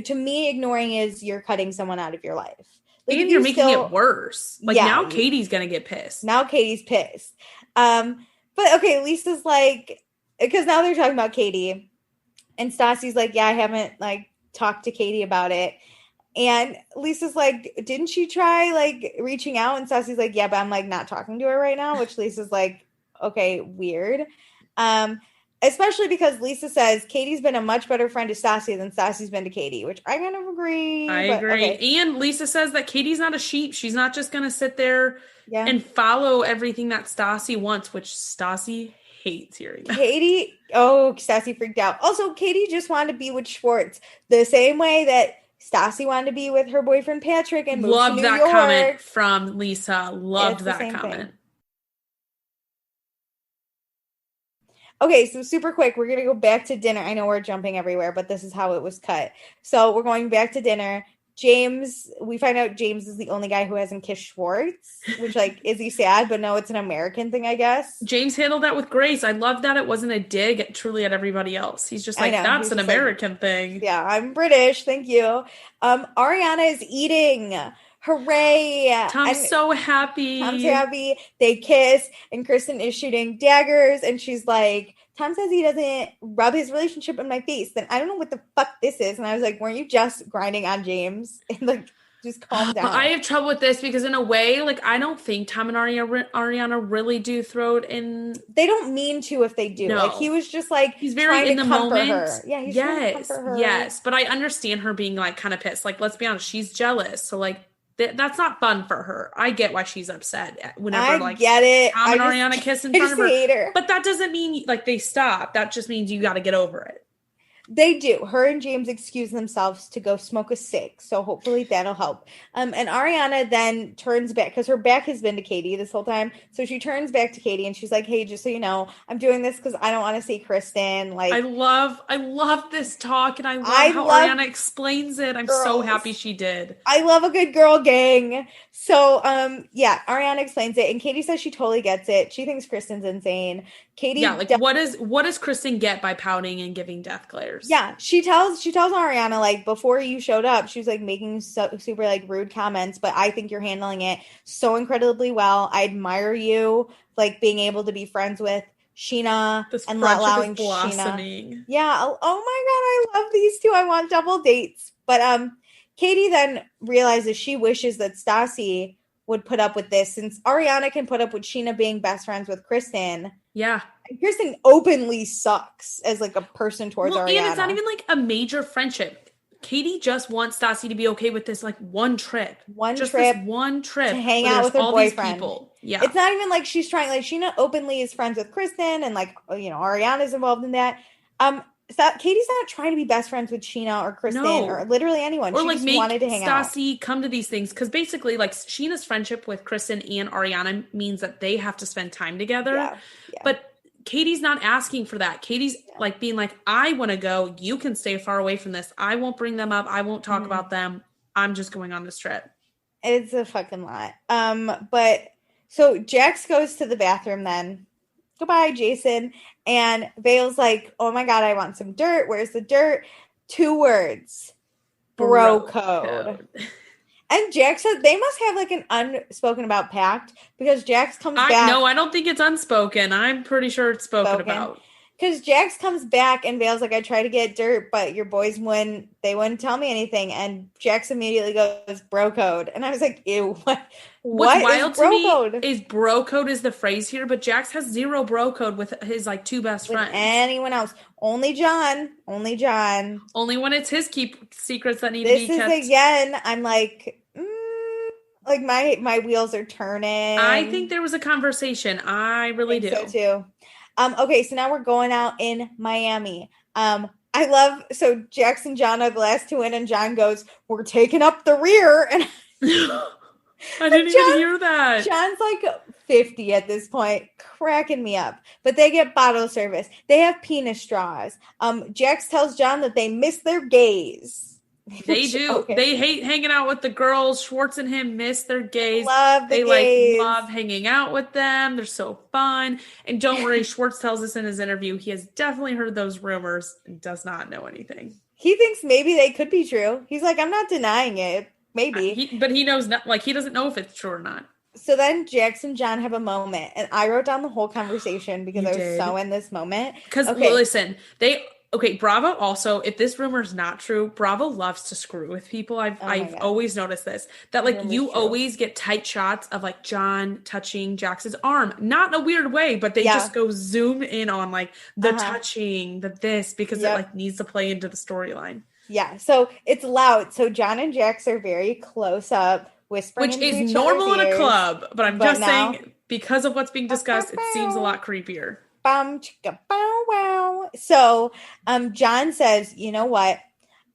Speaker 1: to me, ignoring is you're cutting someone out of your life.
Speaker 2: Like, and you're making it worse. Like, now Katie's going to get pissed.
Speaker 1: Now Katie's pissed. But, okay, Lisa's like, because now they're talking about Katie. And Stassi's like, yeah, I haven't, like, talked to Katie about it. And Lisa's like, didn't she try, like, reaching out? And Stassi's like, yeah, but I'm, like, not talking to her right now. Which Lisa's like, okay, weird. Especially because Lisa says Katie's been a much better friend to Stassi than Stassi's been to Katie, which I kind of agree.
Speaker 2: I agree. Okay. And Lisa says that Katie's not a sheep. She's not just going to sit there and follow everything that Stassi wants, which Stassi hates hearing.
Speaker 1: Stassi freaked out. Also, Katie just wanted to be with Schwartz the same way that Stassi wanted to be with her boyfriend Patrick and moved to New York.
Speaker 2: Comment from Lisa. Loved that comment.
Speaker 1: Okay, so super quick, we're gonna go back to dinner. I know we're jumping everywhere, but this is how it was cut. So we're going back to dinner. James, we find out James is the only guy who hasn't kissed Schwartz, which like is he sad? But no, it's an American thing, I guess.
Speaker 2: James handled that with grace. I love that it wasn't a dig truly at everybody else. He's just
Speaker 1: I
Speaker 2: like,
Speaker 1: know.
Speaker 2: that's
Speaker 1: He's
Speaker 2: an
Speaker 1: just like,
Speaker 2: American thing.
Speaker 1: yeah, I'm British, thank you. Ariana is eating. Hooray!
Speaker 2: Tom's
Speaker 1: And
Speaker 2: so
Speaker 1: Tom's
Speaker 2: happy.
Speaker 1: happy. They kiss, and Kristen is shooting daggers, and she's like, Tom says he doesn't rub his relationship in my face. Then I don't know what the fuck this is. And I was like, weren't you just grinding on James? And like, just calm down.
Speaker 2: I have trouble with this because in a way, like I don't think Tom and Ariana really do throw it in.
Speaker 1: They don't mean to if they do.
Speaker 2: No.
Speaker 1: Like he was just like
Speaker 2: he's very
Speaker 1: trying
Speaker 2: in
Speaker 1: to
Speaker 2: the
Speaker 1: comfort
Speaker 2: moment.
Speaker 1: her. Yeah, he's trying to comfort her.
Speaker 2: Yes, but I understand her being like kind of pissed. Like let's be honest, she's jealous. So like that's not fun for her. I get why she's upset whenever
Speaker 1: I
Speaker 2: like
Speaker 1: get it.
Speaker 2: Tom and Ariana kiss in front of her.
Speaker 1: Hate her.
Speaker 2: But that doesn't mean like they stop. That just means you got to get over it.
Speaker 1: They do. Her and James excuse themselves to go smoke a cig, so hopefully that'll help. And Ariana then turns back because her back has been to Katie this whole time. So she turns back to Katie and she's like, "Hey, just so you know, I'm doing this because I don't want to see Kristen." Like,
Speaker 2: I love this talk, and I love how Ariana explains it. I'm so happy she did.
Speaker 1: I love a good girl gang. So, yeah, Ariana explains it, and Katie says she totally gets it. She thinks Kristen's insane. Katie,
Speaker 2: yeah, like what does Kristen get by pouting and giving death glares?
Speaker 1: Yeah, she tells Ariana like before you showed up, she was like making super like rude comments, but I think you're handling it so incredibly well. I admire you like being able to be friends with Sheena and not allowing Sheena. Yeah, oh my god, I love these two. I want double dates. But Katie then realizes she wishes that Stassi would put up with this since Ariana can put up with Sheena being best friends with Kristen.
Speaker 2: Yeah.
Speaker 1: And Kristen openly sucks as like a person towards Ariana.
Speaker 2: And it's not even like a major friendship. Katie just wants Stassi to be okay with this like one trip.
Speaker 1: One trip
Speaker 2: to
Speaker 1: hang out with her boyfriend.
Speaker 2: Yeah.
Speaker 1: It's not even like she's trying, like Sheena openly is friends with Kristen and like, you know, Ariana's involved in that. Katie's not trying to be best friends with Sheena or Kristen or literally anyone.
Speaker 2: Or
Speaker 1: she
Speaker 2: like
Speaker 1: just wanted to hang
Speaker 2: Stassi
Speaker 1: out.
Speaker 2: come to these things because basically like Sheena's friendship with Kristen and Ariana means that they have to spend time together. Yeah. But Katie's not asking for that. Katie's like being like, I want to go. You can stay far away from this. I won't bring them up. I won't talk about them. I'm just going on this trip.
Speaker 1: It's a fucking lot. But so Jax goes to the bathroom then. Goodbye, Jason. And Vale's like, oh my God, I want some dirt. Where's the dirt? 2 words. Bro code. And Jax said they must have like an unspoken about pact because Jax comes back.
Speaker 2: No, I don't think it's unspoken. I'm pretty sure it's spoken about.
Speaker 1: Because Jax comes back and Vale's like, I tried to get dirt, but your boys wouldn't tell me anything. And Jax immediately goes, bro code. And I was like, ew, what wild is bro code?
Speaker 2: Is bro code is the phrase here, but Jax has 0 bro code with his like 2 best friends.
Speaker 1: Anyone else. Only John.
Speaker 2: Only when it's his keep secrets that need to be kept.
Speaker 1: This is again, I'm like, like my wheels are turning.
Speaker 2: I think there was a conversation. I really do.
Speaker 1: So too. Okay, so now we're going out in Miami. I love, so Jax and John are the last 2 in, and John goes, we're taking up the rear. And
Speaker 2: I didn't even hear that.
Speaker 1: John's like 50 at this point, cracking me up. But they get bottle service. They have penis straws. Jax tells John that they miss their gays.
Speaker 2: They do. Okay. They hate hanging out with the girls. Schwartz and him miss their gays.
Speaker 1: They gays.
Speaker 2: Love hanging out with them. They're so fun. And don't worry, Schwartz tells us in his interview he has definitely heard those rumors and does not know anything.
Speaker 1: He thinks maybe they could be true. He's like, I'm not denying it. Maybe.
Speaker 2: But he knows not, like he doesn't know if it's true or not.
Speaker 1: So then Jax and John have a moment, and I wrote down the whole conversation because I was so in this moment.
Speaker 2: Because listen, Bravo also, if this rumor is not true, Bravo loves to screw with people. I've always noticed this. That like you always get tight shots of like John touching Jax's arm. Not in a weird way, but they just go zoom in on like the touching, the this, because it like needs to play into the storyline.
Speaker 1: Yeah, so it's loud. So John and Jax are very close up, whispering.
Speaker 2: Which is normal in a club, but I'm just saying because of what's being discussed, it seems a lot creepier.
Speaker 1: Chicka, bow, wow. So John says, you know what?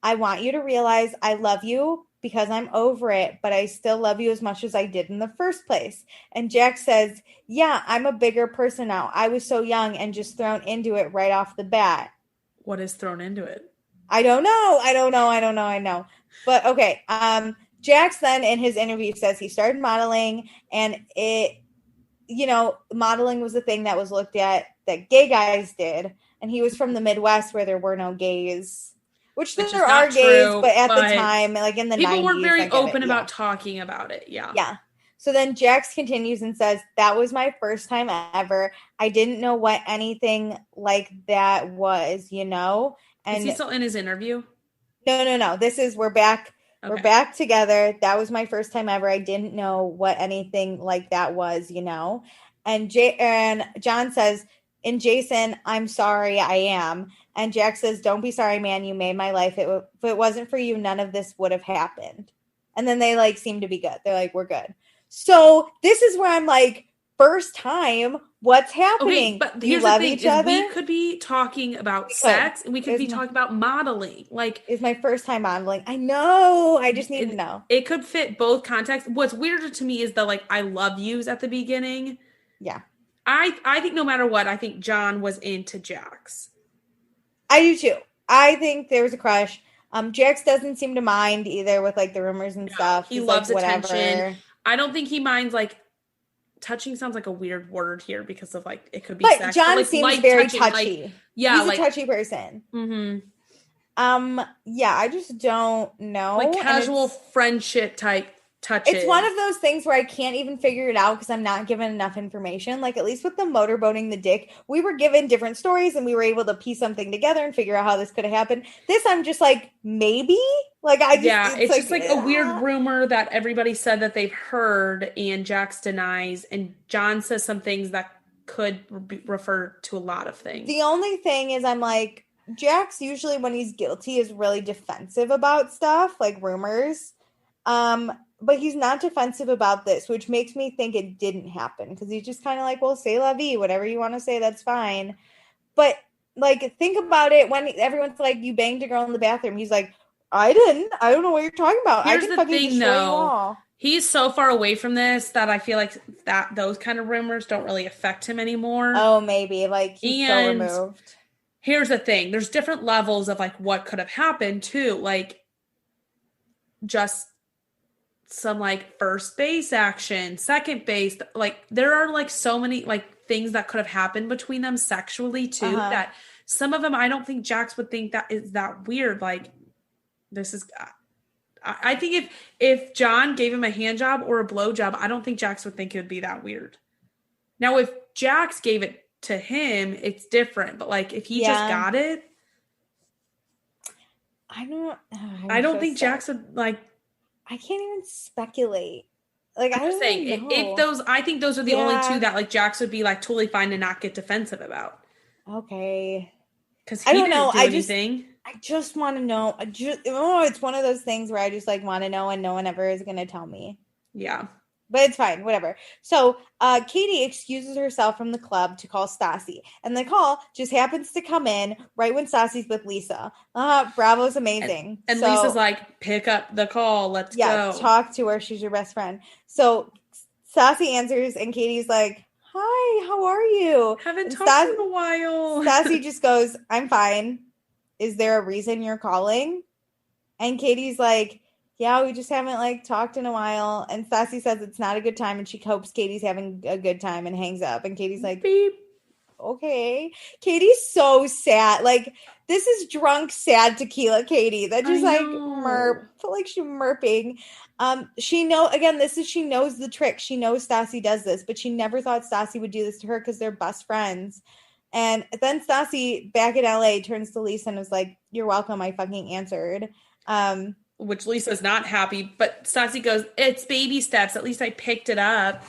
Speaker 1: I want you to realize I love you, because I'm over it, but I still love you as much as I did in the first place. And Jax says, yeah, I'm a bigger person now. I was so young and just thrown into it right off the bat.
Speaker 2: What is thrown into it?
Speaker 1: I don't know. But okay. Jax then in his interview says he started modeling, and modeling was a thing that was looked at that gay guys did. And he was from the Midwest where there were no gays, which there are gays, but at the time, like in the 90s,
Speaker 2: people weren't very open about talking about it. Yeah.
Speaker 1: Yeah. So then Jax continues and says, that was my first time ever. I didn't know what anything like that was, And
Speaker 2: is he still in his interview?
Speaker 1: No. We're back. Okay. We're back together. That was my first time ever. I didn't know what anything like that was, And John says, in Jason, I'm sorry, I am. And Jax says, don't be sorry, man. You made my life. If it wasn't for you, none of this would have happened. And then they seem to be good. They're like, we're good. So this is where I'm like, first time, what's happening?
Speaker 2: Okay, but here's the thing: is we could be talking about sex, and we could be talking about modeling.
Speaker 1: It's my first time modeling. I know. I just need to know.
Speaker 2: It could fit both contexts. What's weirder to me is the I love yous at the beginning.
Speaker 1: Yeah.
Speaker 2: I think no matter what, I think John was into Jax.
Speaker 1: I do too. I think there was a crush. Jax doesn't seem to mind either with the rumors and stuff.
Speaker 2: He loves attention. I don't think he minds touching sounds like a weird word here because of it could be
Speaker 1: but
Speaker 2: sex.
Speaker 1: John seems very touchy.
Speaker 2: Yeah,
Speaker 1: he's a touchy person.
Speaker 2: Mm-hmm.
Speaker 1: Yeah, I just don't know.
Speaker 2: Casual friendship type touches.
Speaker 1: It's one of those things where I can't even figure it out because I'm not given enough information. At least with the motorboating the dick, we were given different stories and we were able to piece something together and figure out how this could have happened. This, I'm just maybe?
Speaker 2: It's just a weird rumor that everybody said that they've heard and Jax denies, and John says some things that could refer to a lot of things.
Speaker 1: The only thing is I'm Jax usually when he's guilty is really defensive about stuff, rumors. But he's not defensive about this, which makes me think it didn't happen because he's just kind of well, say la vie, whatever you want to say, that's fine. But think about it when everyone's you banged a girl in the bathroom. He's I didn't. I don't know what you're talking about.
Speaker 2: Here's the thing, though. He's so far away from this that I feel that those kind of rumors don't really affect him anymore.
Speaker 1: Oh, maybe he's so removed.
Speaker 2: Here's the thing: there's different levels of what could have happened too. Just some first base action, second base. There are so many things that could have happened between them sexually too. That some of them I don't think Jax would think that is that weird. This is. I think if John gave him a hand job or a blow job, I don't think Jax would think it would be that weird. Now, if Jax gave it to him, it's different. But if he just got it,
Speaker 1: I don't.
Speaker 2: I don't think Jax would
Speaker 1: I can't even speculate.
Speaker 2: I'm just saying, if those, I think those are the only two that Jax would be totally fine to not get defensive about.
Speaker 1: Okay.
Speaker 2: Because I don't know. I
Speaker 1: just want to know. It's one of those things where I just want to know, and no one ever is going to tell me.
Speaker 2: Yeah.
Speaker 1: But it's fine, whatever. So Katie excuses herself from the club to call Stassi. And the call just happens to come in right when Stassi's with Lisa. Bravo's amazing.
Speaker 2: And so, Lisa's pick up the call. Let's go.
Speaker 1: Yeah, talk to her. She's your best friend. So Stassi answers and Katie's hi, how are you?
Speaker 2: Haven't talked in a while.
Speaker 1: Stassi just goes, I'm fine. Is there a reason you're calling? And Katie's yeah, we just haven't talked in a while. And Stassi says it's not a good time and she hopes Katie's having a good time and hangs up. And Katie's beep. Okay. Katie's so sad. This is drunk, sad tequila Katie. That just merp. Felt like she's merping. She knows the trick. She knows Stassi does this, but she never thought Stassi would do this to her because they're best friends. And then Stassi back in LA turns to Lisa and is you're welcome. I fucking answered.
Speaker 2: Which Lisa's not happy, but Stassi goes, it's baby steps. At least I picked it up.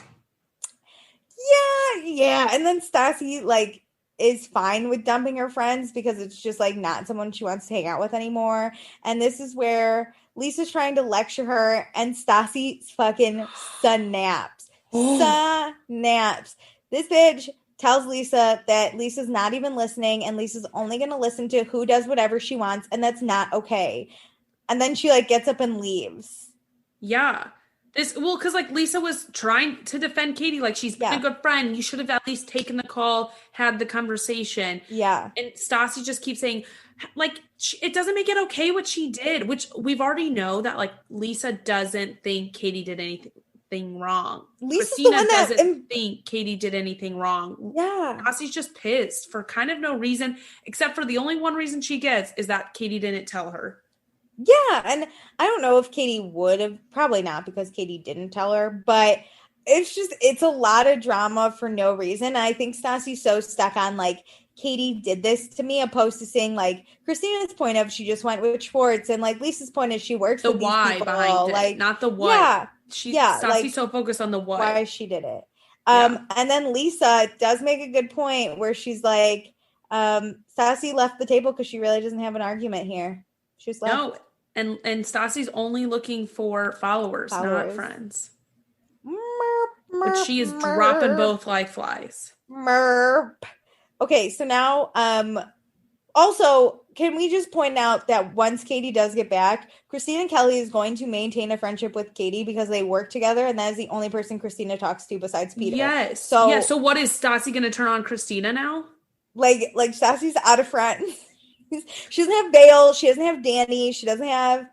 Speaker 1: Yeah. And then Stassi, is fine with dumping her friends because it's just, not someone she wants to hang out with anymore. And this is where Lisa's trying to lecture her, and Stassi fucking snaps. Snaps. This bitch tells Lisa that Lisa's not even listening, and Lisa's only going to listen to who does whatever she wants, and that's not okay. And then she like gets up and leaves.
Speaker 2: Yeah. Because like Lisa was trying to defend Katie, like she's been a good friend. You should have at least taken the call, had the conversation.
Speaker 1: Yeah.
Speaker 2: And Stassi just keeps saying, like, it doesn't make it okay what she did, which we've already know that like Lisa doesn't think Katie did anything wrong. Christina doesn't think Katie did anything wrong.
Speaker 1: Yeah.
Speaker 2: Stassi's just pissed for kind of no reason, except for the only one reason she gets is that Katie didn't tell her.
Speaker 1: Yeah, and I don't know if Katie would have, probably not because Katie didn't tell her, but it's a lot of drama for no reason. I think Stassi's so stuck on like, Katie did this to me, opposed to saying like Christina's point of she just went with Schwartz, and like Lisa's point is she works with these people.
Speaker 2: Behind
Speaker 1: like,
Speaker 2: it, not the what. Stassi's like, so focused on the what.
Speaker 1: Why she did it. And then Lisa does make a good point where she's like, Stassi left the table because she really doesn't have an argument here. She's left.
Speaker 2: No, and Stassi's only looking for followers, not friends. But she is dropping both like flies.
Speaker 1: Okay, so now, also, can we just point out that once Katie does get back, Christina Kelly is going to maintain a friendship with Katie because they work together, and that is the only person Christina talks to besides Peter.
Speaker 2: Yes. So what is Stassi going to turn on Christina now?
Speaker 1: Like Stassi's out of friends. She doesn't have Vale. She doesn't have Danny. She doesn't have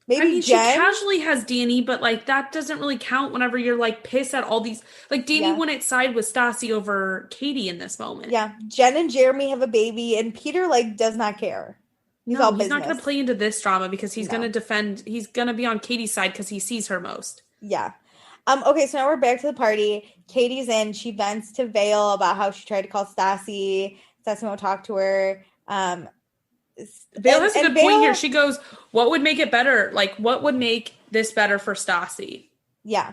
Speaker 1: maybe Jen.
Speaker 2: She casually has Danny, but like that doesn't really count whenever you're like pissed at all these. Like Danny wouldn't side with Stassi over Katie in this moment.
Speaker 1: Yeah, Jen and Jeremy have a baby, and Peter like does not care. He's not going
Speaker 2: to play into this drama because he's going to defend. He's going to be on Katie's side because he sees her most.
Speaker 1: Yeah. Okay, so now we're back to the party. Katie's in. She vents to Vale about how she tried to call Stassi. Stassi won't talk to her.
Speaker 2: Vale has a good point here. She goes, what would make it better? Like, what would make this better for Stassi?
Speaker 1: Yeah.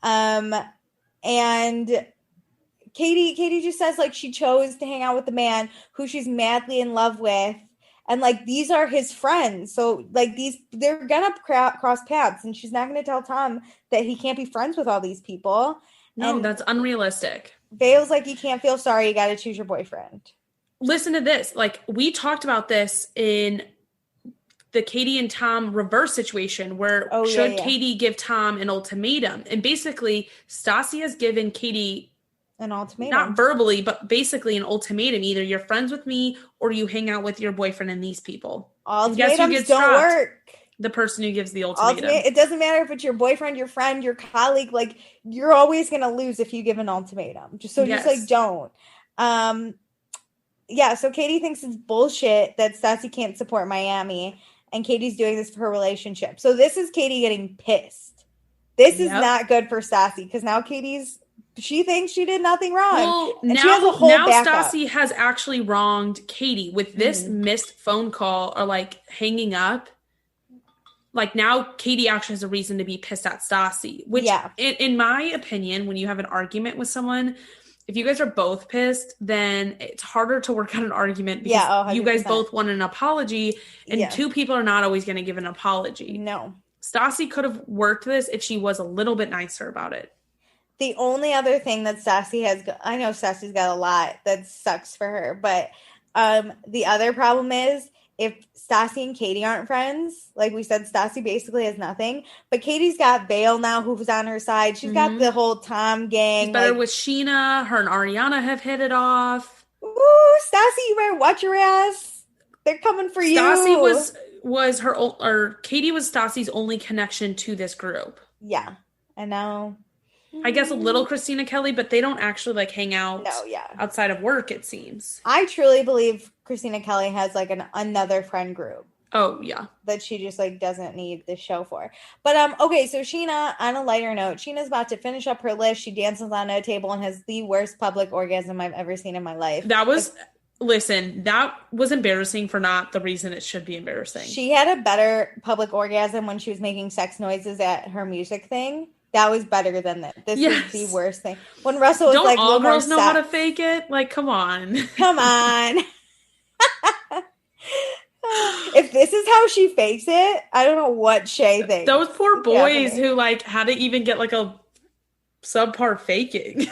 Speaker 1: And Katie just says, like, she chose to hang out with the man who she's madly in love with. And, like, these are his friends. So, like, they're going to cross paths. And she's not going to tell Tom that he can't be friends with all these people.
Speaker 2: No,
Speaker 1: and
Speaker 2: that's unrealistic.
Speaker 1: Vale's like, you can't feel sorry. You got to choose your boyfriend.
Speaker 2: Listen to this. Like, we talked about this in the Katie and Tom reverse situation where Katie give Tom an ultimatum? And basically, Stassi has given Katie
Speaker 1: an ultimatum.
Speaker 2: Not verbally, but basically an ultimatum. Either you're friends with me or you hang out with your boyfriend and these people.
Speaker 1: Ultimatums don't work.
Speaker 2: The person who gives the ultimatum.
Speaker 1: It doesn't matter if it's your boyfriend, your friend, your colleague. Like, you're always going to lose if you give an ultimatum. Just like, don't. Yeah, so Katie thinks it's bullshit that Stassi can't support Miami, and Katie's doing this for her relationship. So this is Katie getting pissed. This is not good for Stassi, because now she thinks she did nothing wrong.
Speaker 2: Well,
Speaker 1: and
Speaker 2: now Stassi has actually wronged Katie with this missed phone call or like hanging up. Like now Katie actually has a reason to be pissed at Stassi, which in my opinion, when you have an argument with someone, if you guys are both pissed, then it's harder to work out an argument because you guys both want an apology, and two people are not always going to give an apology.
Speaker 1: No.
Speaker 2: Stassi could have worked this if she was a little bit nicer about it.
Speaker 1: The only other thing that Stassi has, I know Stassi's got a lot that sucks for her, but the other problem is if Stassi and Katie aren't friends, like we said, Stassi basically has nothing. But Katie's got Vale now, who's on her side. She's got the whole Tom gang.
Speaker 2: She's better with Sheena. Her and Ariana have hit it off.
Speaker 1: Ooh, Stassi, you better watch your ass. They're coming for you.
Speaker 2: Stassi was her, or Katie was Stassi's only connection to this group.
Speaker 1: Yeah, and now
Speaker 2: I guess a little Christina Kelly, but they don't actually like hang out outside of work, it seems.
Speaker 1: I truly believe Christina Kelly has like another friend group.
Speaker 2: Oh, yeah.
Speaker 1: That she just like doesn't need this show for. But okay, so Sheena, on a lighter note, Sheena's about to finish up her list. She dances on a table and has the worst public orgasm I've ever seen in my life.
Speaker 2: That was embarrassing for not the reason it should be embarrassing.
Speaker 1: She had a better public orgasm when she was making sex noises at her music thing. That was better than this. This is the worst thing. When Russell was
Speaker 2: don't all girls know how to fake it? Like, come on.
Speaker 1: Come on. If this is how she fakes it, I don't know what Shay thinks.
Speaker 2: Those poor boys who like had to even get like a subpar faking.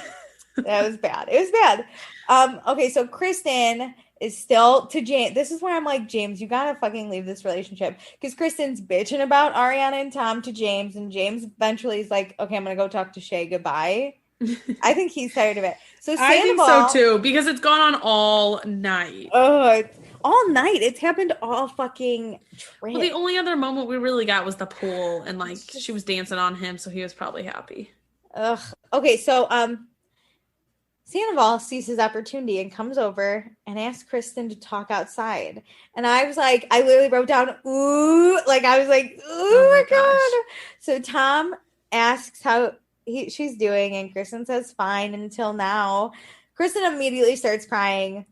Speaker 1: That was bad. It was bad. Okay, so Kristen is still to James. This is where I'm like, James, you gotta fucking leave this relationship. Because Kristen's bitching about Ariana and Tom to James, and James eventually is like, okay, I'm gonna go talk to Shay. Goodbye. I think he's tired of it. So
Speaker 2: I think
Speaker 1: Sandoval,
Speaker 2: so too, because it's gone on all night.
Speaker 1: oh, it's all night. It's happened all fucking trip.
Speaker 2: Well, the only other moment we really got was the pool, and like she was dancing on him, so he was probably happy.
Speaker 1: Ugh. Okay, so Sandoval sees his opportunity and comes over and asks Kristen to talk outside. And I was like, I literally wrote down, ooh, like I was like, ooh, oh my God. So Tom asks how she's doing, and Kristen says fine until now. Kristen immediately starts crying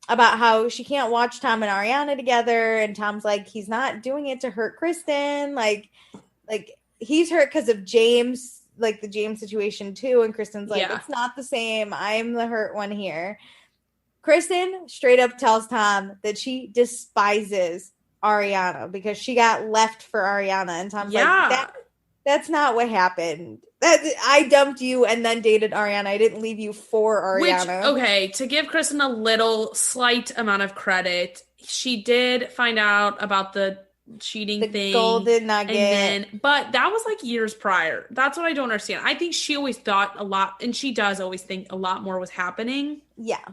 Speaker 1: about how she can't watch Tom and Ariana together. And Tom's like, he's not doing it to hurt Kristen. Like he's hurt because of James, like the James situation too. And Kristen's like, it's not the same. I'm the hurt one here. Kristen straight up tells Tom that she despises Ariana because she got left for Ariana. And Tom's like, that's not what happened. I dumped you and then dated Ariana. I didn't leave you for Ariana.
Speaker 2: Which, okay, to give Kristen a little slight amount of credit, she did find out about the cheating thing,
Speaker 1: golden nugget,
Speaker 2: but that was like years prior. That's what I don't understand. I think she always thought a lot, and she does always think a lot more was happening.
Speaker 1: Yeah.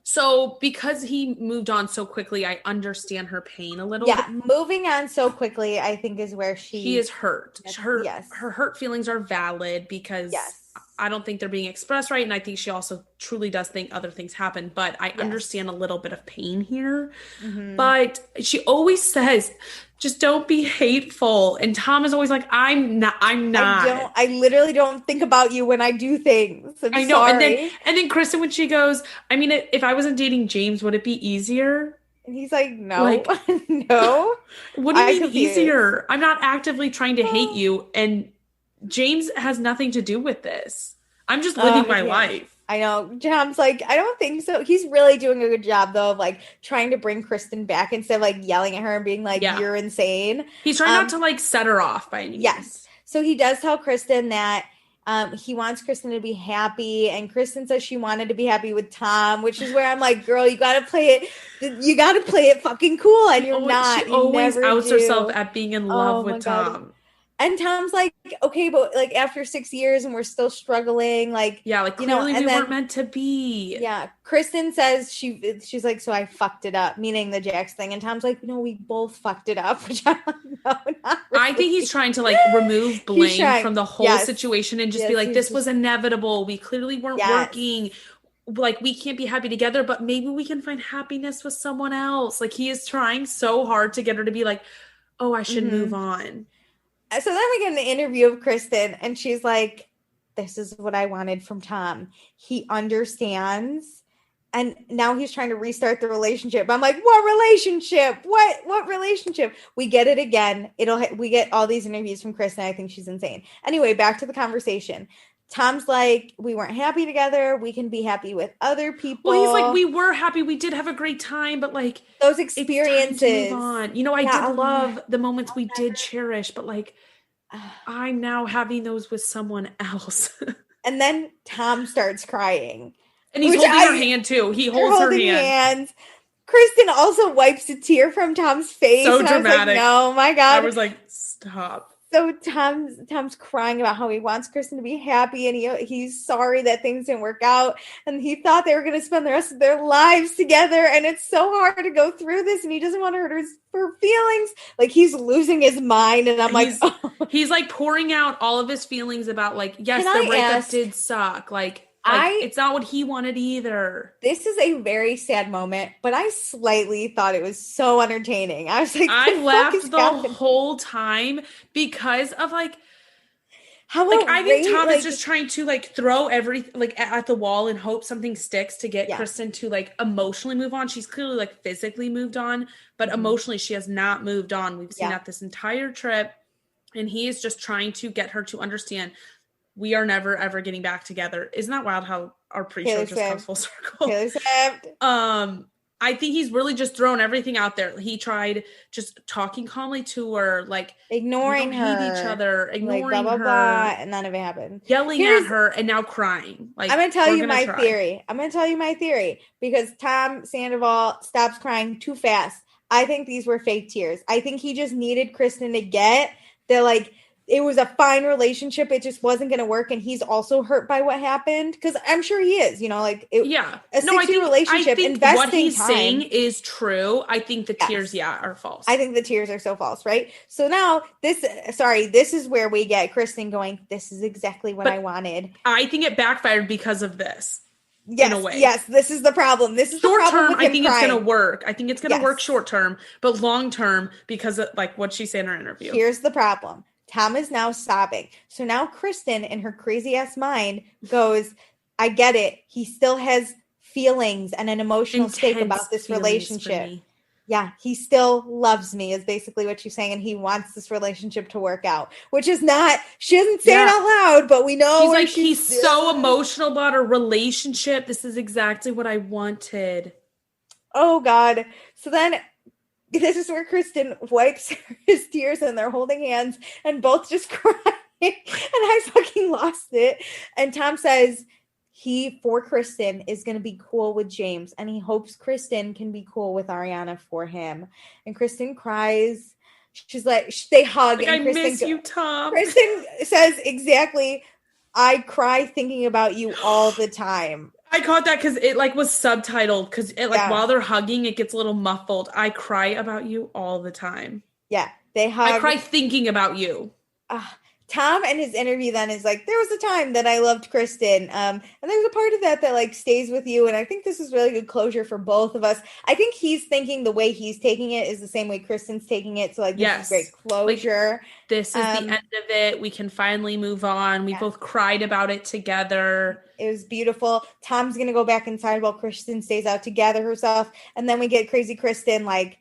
Speaker 2: So because he moved on so quickly, I understand her pain a little.
Speaker 1: Yeah, moving on so quickly, I think is where she
Speaker 2: is hurt. Her hurt feelings are valid because I don't think they're being expressed right, and I think she also truly does think other things happen, but I understand a little bit of pain here. Mm-hmm. But she always says, just don't be hateful. And Tom is always like, I'm not.
Speaker 1: I literally don't think about you when I do things. I know.
Speaker 2: Sorry. And then Kristen, when she goes, I mean, if I wasn't dating James, would it be easier?
Speaker 1: And he's like, no, no.
Speaker 2: What do you mean easier? I'm not actively trying to hate you. And James has nothing to do with this. I'm just living my life.
Speaker 1: I know. Tom's like, I don't think so. He's really doing a good job, though, of like trying to bring Kristen back instead of like yelling at her and being like, you're insane.
Speaker 2: He's trying not to like set her off by any means.
Speaker 1: Yes. So he does tell Kristen that he wants Kristen to be happy, and Kristen says she wanted to be happy with Tom, which is where I'm like, girl, you gotta play it fucking cool, and you're not.
Speaker 2: She always outs herself at being in love with Tom.
Speaker 1: God. And Tom's like, okay, but like after 6 years and we're still struggling, like
Speaker 2: clearly we weren't meant to be.
Speaker 1: Yeah, Kristen says she's like, so I fucked it up, meaning the Jax thing, and Tom's like, no, we both fucked it up. Which I'm like, no, not really.
Speaker 2: I think he's trying to like remove blame from the whole situation and just be like, this was inevitable. We clearly weren't working. Like, we can't be happy together, but maybe we can find happiness with someone else. Like, he is trying so hard to get her to be like, oh, I should move on.
Speaker 1: So then we get an interview of Kristen, and she's like, this is what I wanted from Tom. He understands, and now he's trying to restart the relationship. I'm like, what relationship? What relationship? We get it again. We get all these interviews from Kristen. I think she's insane. Anyway, back to the conversation. Tom's like, we weren't happy together. We can be happy with other people.
Speaker 2: Well, he's like, we were happy. We did have a great time, but like
Speaker 1: those experiences.
Speaker 2: It's time to move on. You know, I did love the moments we did cherish, but like I'm now having those with someone else.
Speaker 1: And then Tom starts crying.
Speaker 2: And he's holding her hand too. He holds her hand.
Speaker 1: Kristen also wipes a tear from Tom's face.
Speaker 2: So dramatic.
Speaker 1: I was like, no, my God.
Speaker 2: I was like, stop.
Speaker 1: So Tom's crying about how he wants Kristen to be happy, and he's sorry that things didn't work out, and he thought they were going to spend the rest of their lives together, and it's so hard to go through this, and he doesn't want to hurt her feelings. Like, he's losing his mind, and
Speaker 2: he's like pouring out all of his feelings about like, yes, the breakup did suck. Like it's not what he wanted either.
Speaker 1: This is a very sad moment, but I slightly thought it was so entertaining. I was like,
Speaker 2: I laughed the whole time because of like how I think Tom is just trying to like throw everything like at the wall and hope something sticks to get Kristen to like emotionally move on. She's clearly like physically moved on, but emotionally she has not moved on. We've seen that this entire trip, and he is just trying to get her to understand we are never, ever getting back together. Isn't that wild how our pre-show just comes full circle?
Speaker 1: Taylor Swift.
Speaker 2: I think he's really just thrown everything out there. He tried just talking calmly to her, like
Speaker 1: ignoring
Speaker 2: we
Speaker 1: her,
Speaker 2: don't hate each other, ignoring
Speaker 1: like blah blah
Speaker 2: her,
Speaker 1: blah, and none of it happened.
Speaker 2: yelling at her, and now crying. Like,
Speaker 1: I'm gonna tell you my theory. I'm gonna tell you my theory because Tom Sandoval stops crying too fast. I think these were fake tears. I think he just needed Kristen to get that, like, it was a fine relationship. It just wasn't going to work. And he's also hurt by what happened. Because I'm sure he is, you know, like, a 6-year relationship.
Speaker 2: I think what he's saying is true. I think the tears, are false.
Speaker 1: I think the tears are so false, right? So now this is where we get Kristen going, this is exactly what I wanted.
Speaker 2: I think it backfired because of this.
Speaker 1: Yes, in a way. Yes, this is the problem. This is
Speaker 2: short
Speaker 1: the problem
Speaker 2: term. I think it's going to work. I think it's going to work short term, but long term, because of, like what she said in her interview.
Speaker 1: Here's the problem. Tom is now sobbing. So now Kristen, in her crazy ass mind, goes, I get it. He still has feelings and an emotional stake about this relationship. Yeah, he still loves me is basically what she's saying. And he wants this relationship to work out, which is not, she doesn't say it out loud, but we know.
Speaker 2: He's like, he's so emotional about our relationship. This is exactly what I wanted.
Speaker 1: Oh God. So then this is where Kristen wipes his tears and they're holding hands and both just crying. And I fucking lost it. And Tom says, he, for Kristen, is going to be cool with James, and he hopes Kristen can be cool with Ariana for him. And Kristen cries. She's like, they hug.
Speaker 2: Like,
Speaker 1: and
Speaker 2: Kristen, I miss you, Tom.
Speaker 1: Kristen says exactly, I cry thinking about you all the time.
Speaker 2: I caught that because it, like, was subtitled, because it, like, while they're hugging, it gets a little muffled. I cry about you all the time.
Speaker 1: Yeah, they hug.
Speaker 2: I cry thinking about you.
Speaker 1: Tom and his interview then is like, there was a time that I loved Kristen. And there's a part of that like stays with you. And I think this is really good closure for both of us. I think he's thinking the way he's taking it is the same way Kristen's taking it. So like, this is great closure.
Speaker 2: Like, this is the end of it. We can finally move on. We both cried about it together.
Speaker 1: It was beautiful. Tom's going to go back inside while Kristen stays out to gather herself. And then we get crazy Kristen like,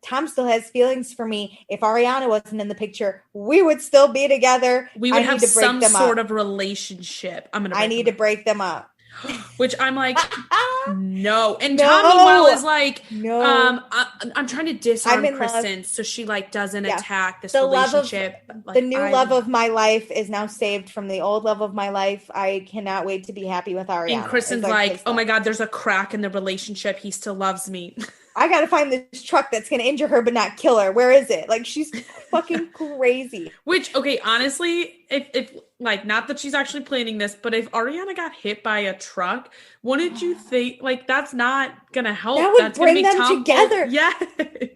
Speaker 1: Tom still has feelings for me. If Ariana wasn't in the picture, we would still be together.
Speaker 2: We would have some sort of relationship.
Speaker 1: I need to break them up.
Speaker 2: Which I'm like, no. And Tom, meanwhile, is like, I'm trying to disarm Kristen so she like doesn't attack this relationship.
Speaker 1: The new love of my life is now saved from the old love of my life. I cannot wait to be happy with Ariana.
Speaker 2: And Kristen's like, oh my God, there's a crack in the relationship. He still loves me.
Speaker 1: I gotta find this truck that's gonna injure her but not kill her. Where is it? Like, she's fucking crazy.
Speaker 2: Which, okay, honestly, if like, not that she's actually planning this, but if Ariana got hit by a truck, wouldn't you think, like, that's not gonna help?
Speaker 1: That would
Speaker 2: that's
Speaker 1: bring them
Speaker 2: Tom
Speaker 1: together.
Speaker 2: Yeah.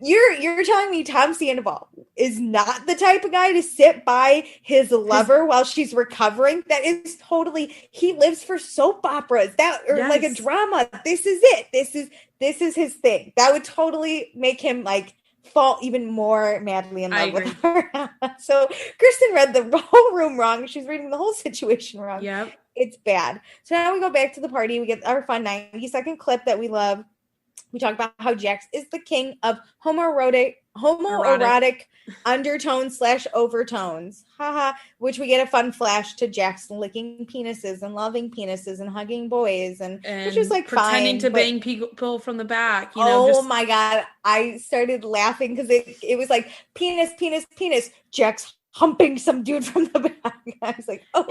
Speaker 1: You're telling me Tom Sandoval is not the type of guy to sit by his lover while she's recovering? That is totally, he lives for soap operas like a drama. This is it. This is his thing. That would totally make him like fall even more madly in love with her. So Kristen read the whole room wrong. She's reading the whole situation wrong.
Speaker 2: Yep.
Speaker 1: It's bad. So now we go back to the party. We get our fun 90-second clip that we love. We talk about how Jax is the king of homoerotic undertones / overtones. Haha. Which we get a fun flash to Jax licking penises and loving penises and hugging boys and which is like
Speaker 2: pretending to bang people from the back. You know,
Speaker 1: my God. I started laughing because it was like penis, penis, penis. Jax humping some dude from the back. I was like, oh.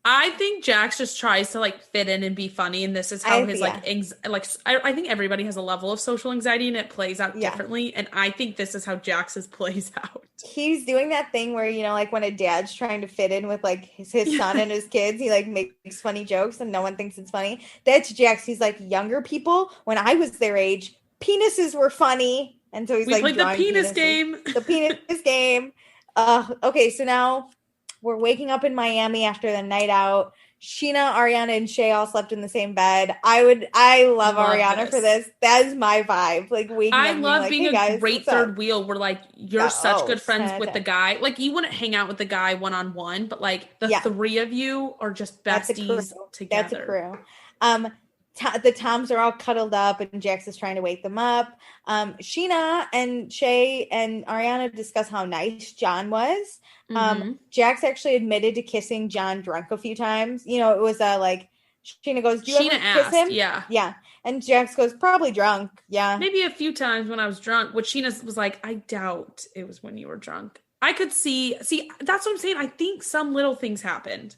Speaker 2: I think Jax just tries to like fit in and be funny, and this is how his I think everybody has a level of social anxiety, and it plays out differently. And I think this is how Jax's plays out.
Speaker 1: He's doing that thing where, you know, like when a dad's trying to fit in with like his son and his kids, he like makes funny jokes and no one thinks it's funny. That's Jax. He's like, younger people, when I was their age, penises were funny, and so he's
Speaker 2: we played the penis game.
Speaker 1: The penis game. Okay, so now we're waking up in Miami after the night out. Sheena, Ariana, and Shay all slept in the same bed. I love Ariana for this. That is my vibe. Like,
Speaker 2: I love being a great third wheel where like you're such good friends with the guy. Like, you wouldn't hang out with the guy one-on-one, but like the three of you are just besties together.
Speaker 1: That's a crew. The Toms are all cuddled up and Jax is trying to wake them up. Sheena and Shay and Ariana discuss how nice John was. Jax actually admitted to kissing John drunk a few times. You know, it was like Sheena goes, do you
Speaker 2: Sheena
Speaker 1: ever kiss
Speaker 2: asked,
Speaker 1: him?
Speaker 2: yeah.
Speaker 1: Yeah. And Jax goes, probably drunk. Yeah.
Speaker 2: Maybe a few times when I was drunk, which Sheena was like, I doubt it was when you were drunk. I could see, that's what I'm saying. I think some little things happened.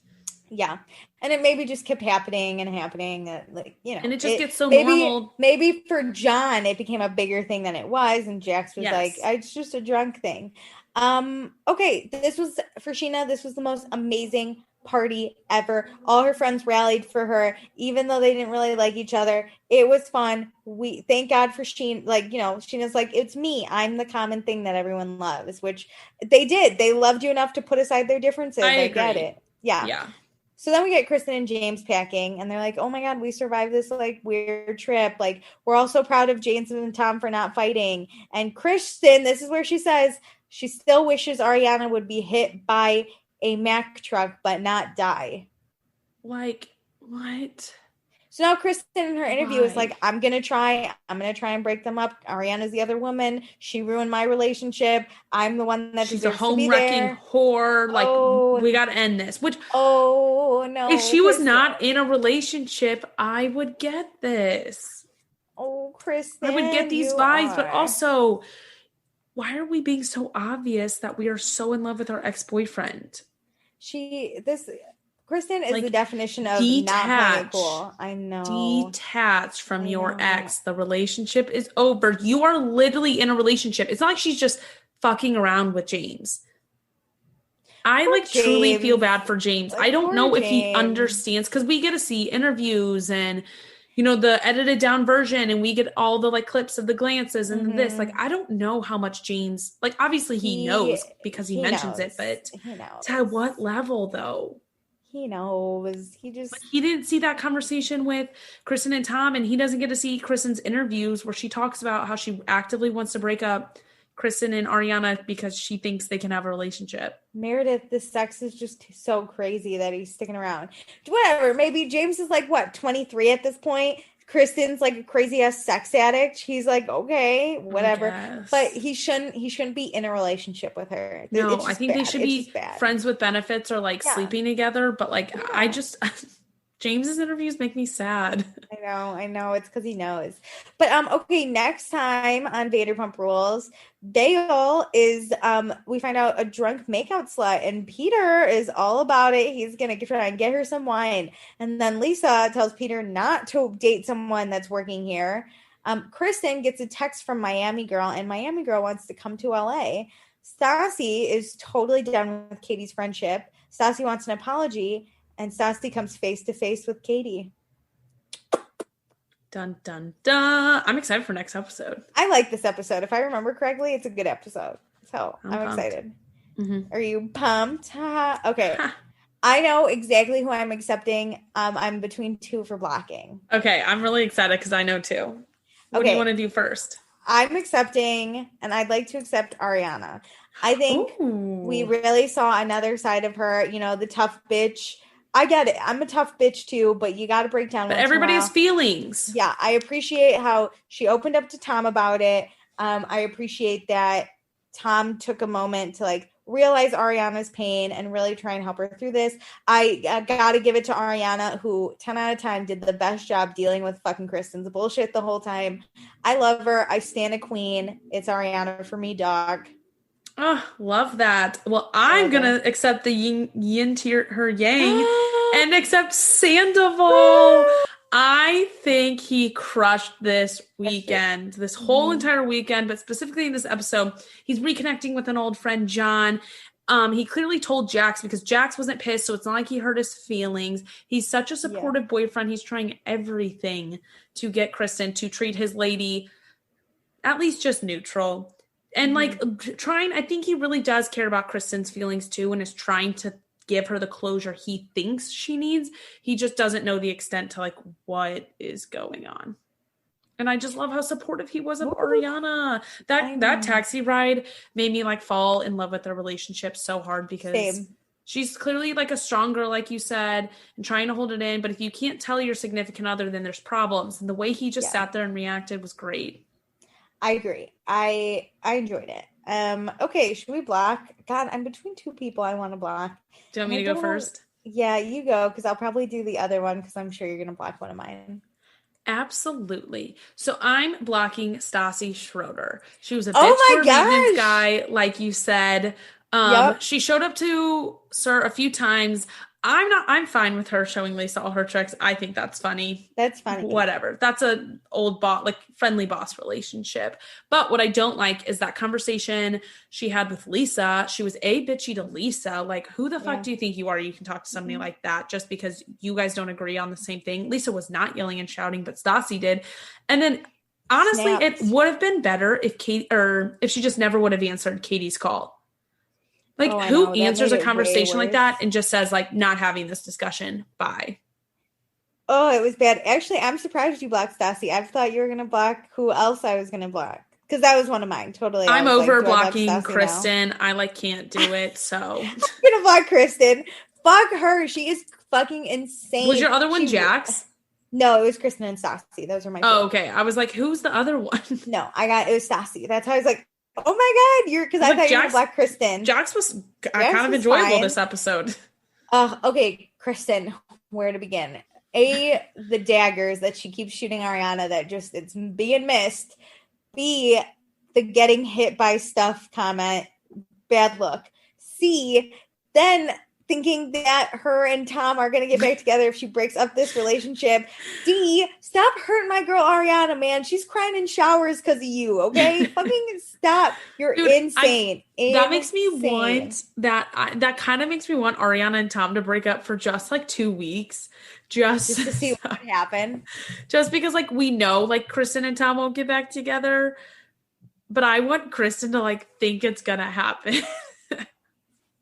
Speaker 1: Yeah. And it maybe just kept happening and happening. Like, you know.
Speaker 2: And it just gets so
Speaker 1: maybe,
Speaker 2: normal.
Speaker 1: Maybe for John, it became a bigger thing than it was. And Jax was like, it's just a drunk thing. Okay. This was, for Sheena, this was the most amazing party ever. All her friends rallied for her, even though they didn't really like each other. It was fun. We thank God for Sheena. Like, you know, Sheena's like, it's me. I'm the common thing that everyone loves, which they did. They loved you enough to put aside their differences. I get it. Yeah. So then we get Kristen and James packing, and they're like, oh my God, we survived this like weird trip. Like, we're all so proud of James and Tom for not fighting. And Kristen, this is where she says she still wishes Ariana would be hit by a Mack truck, but not die.
Speaker 2: Like, what?
Speaker 1: So now Kristen in her interview is like, I'm going to try and break them up. Ariana's the other woman. She ruined my relationship. I'm the one that
Speaker 2: she's a home wrecking whore. Like, we got to end this. Which,
Speaker 1: no.
Speaker 2: If she was not in a relationship, I would get this.
Speaker 1: Oh, Kristen.
Speaker 2: I would get these vibes, but also, why are we being so obvious that we are so in love with our ex-boyfriend?
Speaker 1: Kristen is like, the definition of not playing it cool. I know.
Speaker 2: Detach from your ex. The relationship is over. You are literally in a relationship. It's not like she's just fucking around with James. I truly feel bad for James. I don't know if he understands, because we get to see interviews and, you know, the edited down version, and we get all the clips of the glances and this. Like, I don't know how much James, obviously he knows because he mentions it, but to what level though?
Speaker 1: He knows. He
Speaker 2: didn't see that conversation with Kristen and Tom, and he doesn't get to see Kristen's interviews where she talks about how she actively wants to break up Kristen and Ariana because she thinks they can have a relationship.
Speaker 1: Meredith, the sex is just so crazy that he's sticking around. Whatever. Maybe James is 23 at this point. Kristen's a crazy ass sex addict. He's like, okay, whatever. But he shouldn't be in a relationship with her.
Speaker 2: No, I think they should be friends with benefits or sleeping together. But I just James's interviews make me sad.
Speaker 1: I know. It's because he knows. But okay, next time on Vanderpump Rules, Dale is we find out a drunk makeout slut, and Peter is all about it. He's gonna try and get her some wine. And then Lisa tells Peter not to date someone that's working here. Kristen gets a text from Miami Girl, and Miami Girl wants to come to LA. Stassi is totally down with Katie's friendship. Stassi wants an apology. And Stassi comes face to face with Katie.
Speaker 2: Dun, dun, dun. I'm excited for next episode.
Speaker 1: I like this episode. If I remember correctly, it's a good episode. So I'm excited. Mm-hmm. Are you pumped? Okay. I know exactly who I'm accepting. I'm between two for blocking.
Speaker 2: Okay. I'm really excited because I know two. What do you want to do first?
Speaker 1: I'm accepting, and I'd like to accept Ariana. I think we really saw another side of her, the tough bitch. I get it. I'm a tough bitch too, but you got to break down.
Speaker 2: But everybody has feelings.
Speaker 1: Yeah, I appreciate how she opened up to Tom about it. I appreciate that Tom took a moment to realize Ariana's pain and really try and help her through this. I got to give it to Ariana, who 10 out of 10 did the best job dealing with fucking Kristen's bullshit the whole time. I love her. I stand a queen. It's Ariana for me, dog.
Speaker 2: Oh, love that. Well, I'm going to accept the yin to her yang and accept Sandoval. I think he crushed this weekend, this whole entire weekend, but specifically in this episode, he's reconnecting with an old friend, John. He clearly told Jax because Jax wasn't pissed, so it's not like he hurt his feelings. He's such a supportive boyfriend. He's trying everything to get Kristen to treat his lady at least just neutral. And I think he really does care about Kristen's feelings too, and is trying to give her the closure he thinks she needs. He just doesn't know the extent to what is going on. And I just love how supportive he was of Ariana. That taxi ride made me fall in love with their relationship so hard because she's clearly a strong girl, like you said, and trying to hold it in. But if you can't tell your significant other, then there's problems. And the way he just sat there and reacted was great.
Speaker 1: I agree. I enjoyed it. Okay, should we block? God, I'm between two people I want to block.
Speaker 2: Do you want me to go first?
Speaker 1: Yeah, you go, because I'll probably do the other one because I'm sure you're gonna block one of mine.
Speaker 2: Absolutely. So I'm blocking Stassi Schroeder. She was a bitch
Speaker 1: Oh
Speaker 2: to
Speaker 1: my
Speaker 2: her maintenance
Speaker 1: gosh.
Speaker 2: guy, like you said.
Speaker 1: Yep,
Speaker 2: She showed up to Sir a few times. I'm fine with her showing Lisa all her tricks. I think that's funny.
Speaker 1: that's funny.
Speaker 2: Whatever. That's a old boss, like friendly boss relationship. But what I don't like is that conversation she had with Lisa. She was bitchy to Lisa. Like, who the fuck
Speaker 1: Yeah.
Speaker 2: do you think you are? You can talk to somebody like that just because you guys don't agree on the same thing. Lisa was not yelling and shouting, but Stassi did. And then honestly, it
Speaker 1: Snapped.
Speaker 2: would have been better if Kate or if she just never would have answered Katie's call. Like,
Speaker 1: Oh, I
Speaker 2: who
Speaker 1: know. That
Speaker 2: answers
Speaker 1: made
Speaker 2: a
Speaker 1: it way
Speaker 2: conversation like
Speaker 1: worse.
Speaker 2: that and just says, like, not having this discussion? Bye.
Speaker 1: Oh, it was bad. Actually, I'm surprised you blocked Stassi. I thought you were gonna block who else I was gonna block. Because that was one of mine. Totally. I
Speaker 2: I'm
Speaker 1: was like,
Speaker 2: over
Speaker 1: do I block
Speaker 2: blocking
Speaker 1: Stassi now?
Speaker 2: Kristen. I like can't do it. So
Speaker 1: I'm gonna block Kristen. Fuck her. She is fucking
Speaker 2: was
Speaker 1: insane.
Speaker 2: your other one Jax?
Speaker 1: No, it was Kristen and Stassi. Those are my two.
Speaker 2: Oh, okay. I was like, who's the other one?
Speaker 1: No, it was Stassi. That's how I was like, oh my God, because I thought you were gonna block Kristen.
Speaker 2: Jax was
Speaker 1: Jax
Speaker 2: kind of
Speaker 1: was
Speaker 2: enjoyable
Speaker 1: fine.
Speaker 2: this episode.
Speaker 1: Okay, Kristen, where to begin? The daggers that she keeps shooting Ariana that just it's being missed. B, the getting hit by stuff comment, bad look. C, then thinking that her and Tom are gonna get back together if she breaks up this relationship. D, stop hurting my girl Ariana, man. She's crying in showers because of you, okay? Fucking stop. You're
Speaker 2: Dude,
Speaker 1: insane.
Speaker 2: That makes me want that kind of makes me want Ariana and Tom to break up for just like 2 weeks. Just
Speaker 1: to see what would happen.
Speaker 2: Just because like we know like Kristen and Tom won't get back together. But I want Kristen to like think it's gonna happen.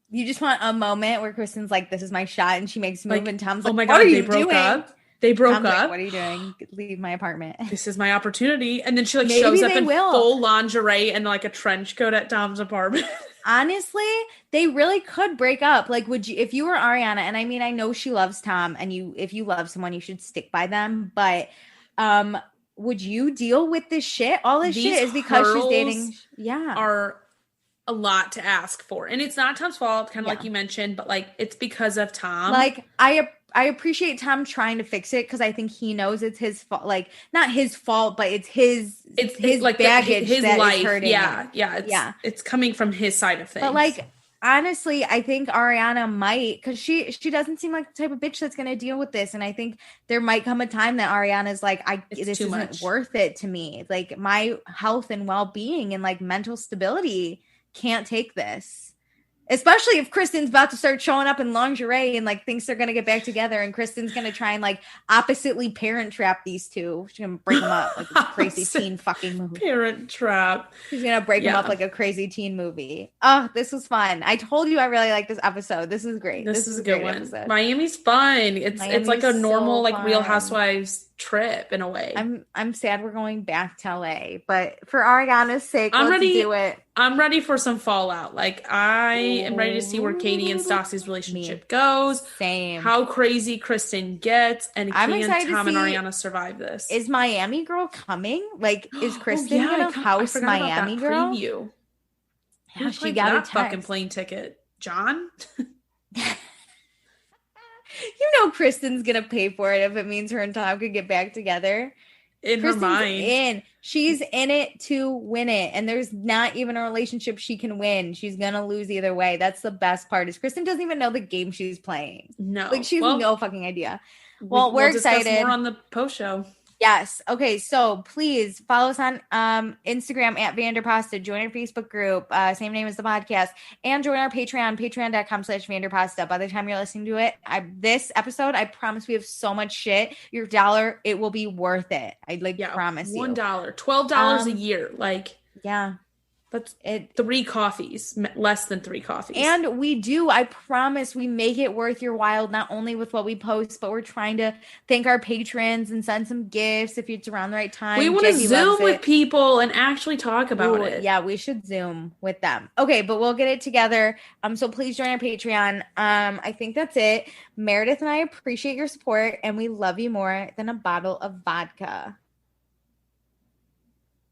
Speaker 1: You just want a moment where Kristen's like, "This is my shot," and she makes a move, and Tom's like,
Speaker 2: "Oh my
Speaker 1: God,
Speaker 2: god, they broke up. They broke
Speaker 1: Tom's
Speaker 2: up.
Speaker 1: Like, what are you doing? Leave my apartment.
Speaker 2: This is my opportunity." And then she like
Speaker 1: Maybe
Speaker 2: shows up in
Speaker 1: will.
Speaker 2: full lingerie and like a trench coat at Tom's apartment.
Speaker 1: Honestly, they really could break up. Like, would you, if you were Ariana? And I mean, I know she loves Tom, and if you love someone, you should stick by them. But, would you deal with this shit? All this
Speaker 2: These
Speaker 1: shit is because she's dating. Yeah,
Speaker 2: are a lot to ask for, and it's not Tom's fault, kind of like you mentioned, but like it's because of Tom.
Speaker 1: Like I appreciate Tom trying to fix it because I think he knows it's his fault. Like not his fault, but it's his
Speaker 2: like
Speaker 1: baggage,
Speaker 2: his
Speaker 1: that
Speaker 2: life.
Speaker 1: Is hurting him.
Speaker 2: It's coming from his side of things.
Speaker 1: But like honestly, I think Ariana might, because she doesn't seem like the type of bitch that's going to deal with this, and I think there might come a time that Ariana's like, this isn't worth it to me. Like my health and well-being and like mental stability can't take this. Especially if Kristen's about to start showing up in lingerie and like thinks they're going to get back together, and Kristen's going to try and like oppositely parent trap these two. She's going to break them up like a crazy teen fucking movie.
Speaker 2: Parent trap.
Speaker 1: She's going to break them up like a crazy teen movie. Oh, this was fun. I told you I really like this episode. This is great.
Speaker 2: This is a good one. Episode. Miami's fun. It's like a normal like Real Housewives trip in a way.
Speaker 1: I'm sad we're going back to LA, but for Ariana's sake, let's do it.
Speaker 2: I'm ready for some fallout. Like I am ready to see where Katie and Stassi's relationship goes.
Speaker 1: Same.
Speaker 2: How crazy Kristen gets, and
Speaker 1: I'm
Speaker 2: can Tom and Ariana survive this?
Speaker 1: Is Miami Girl coming? Like, is Kristen gonna house Miami Girl?
Speaker 2: Preview.
Speaker 1: Yeah, she got a
Speaker 2: fucking plane ticket, John.
Speaker 1: You know Kristen's gonna pay for it if it means her and Tom could get back together.
Speaker 2: Kristen's her mind.
Speaker 1: She's in it to win it, and there's not even a relationship she can win. She's gonna lose either way. That's the best part. Is Kristen doesn't even know the game she's playing.
Speaker 2: No,
Speaker 1: like she's no fucking idea. Well, we're excited.
Speaker 2: More on the post show.
Speaker 1: Yes. Okay. So please follow us on Instagram at Vanderpasta. Join our Facebook group, same name as the podcast, and join our Patreon, patreon.com/Vanderpasta. By the time you're listening to it, this episode, I promise we have so much shit. Your $1, it will be worth it. I promise you.
Speaker 2: $1, $12 a year. Like,
Speaker 1: yeah.
Speaker 2: That's 3 coffees, less than 3 coffees.
Speaker 1: And I promise we make it worth your while, not only with what we post, but we're trying to thank our patrons and send some gifts if it's around the right time.
Speaker 2: We want to Zoom with people and actually talk about it.
Speaker 1: Yeah, we should Zoom with them. Okay, but we'll get it together. So please join our Patreon. I think that's it. Meredith and I appreciate your support, and we love you more than a bottle of vodka.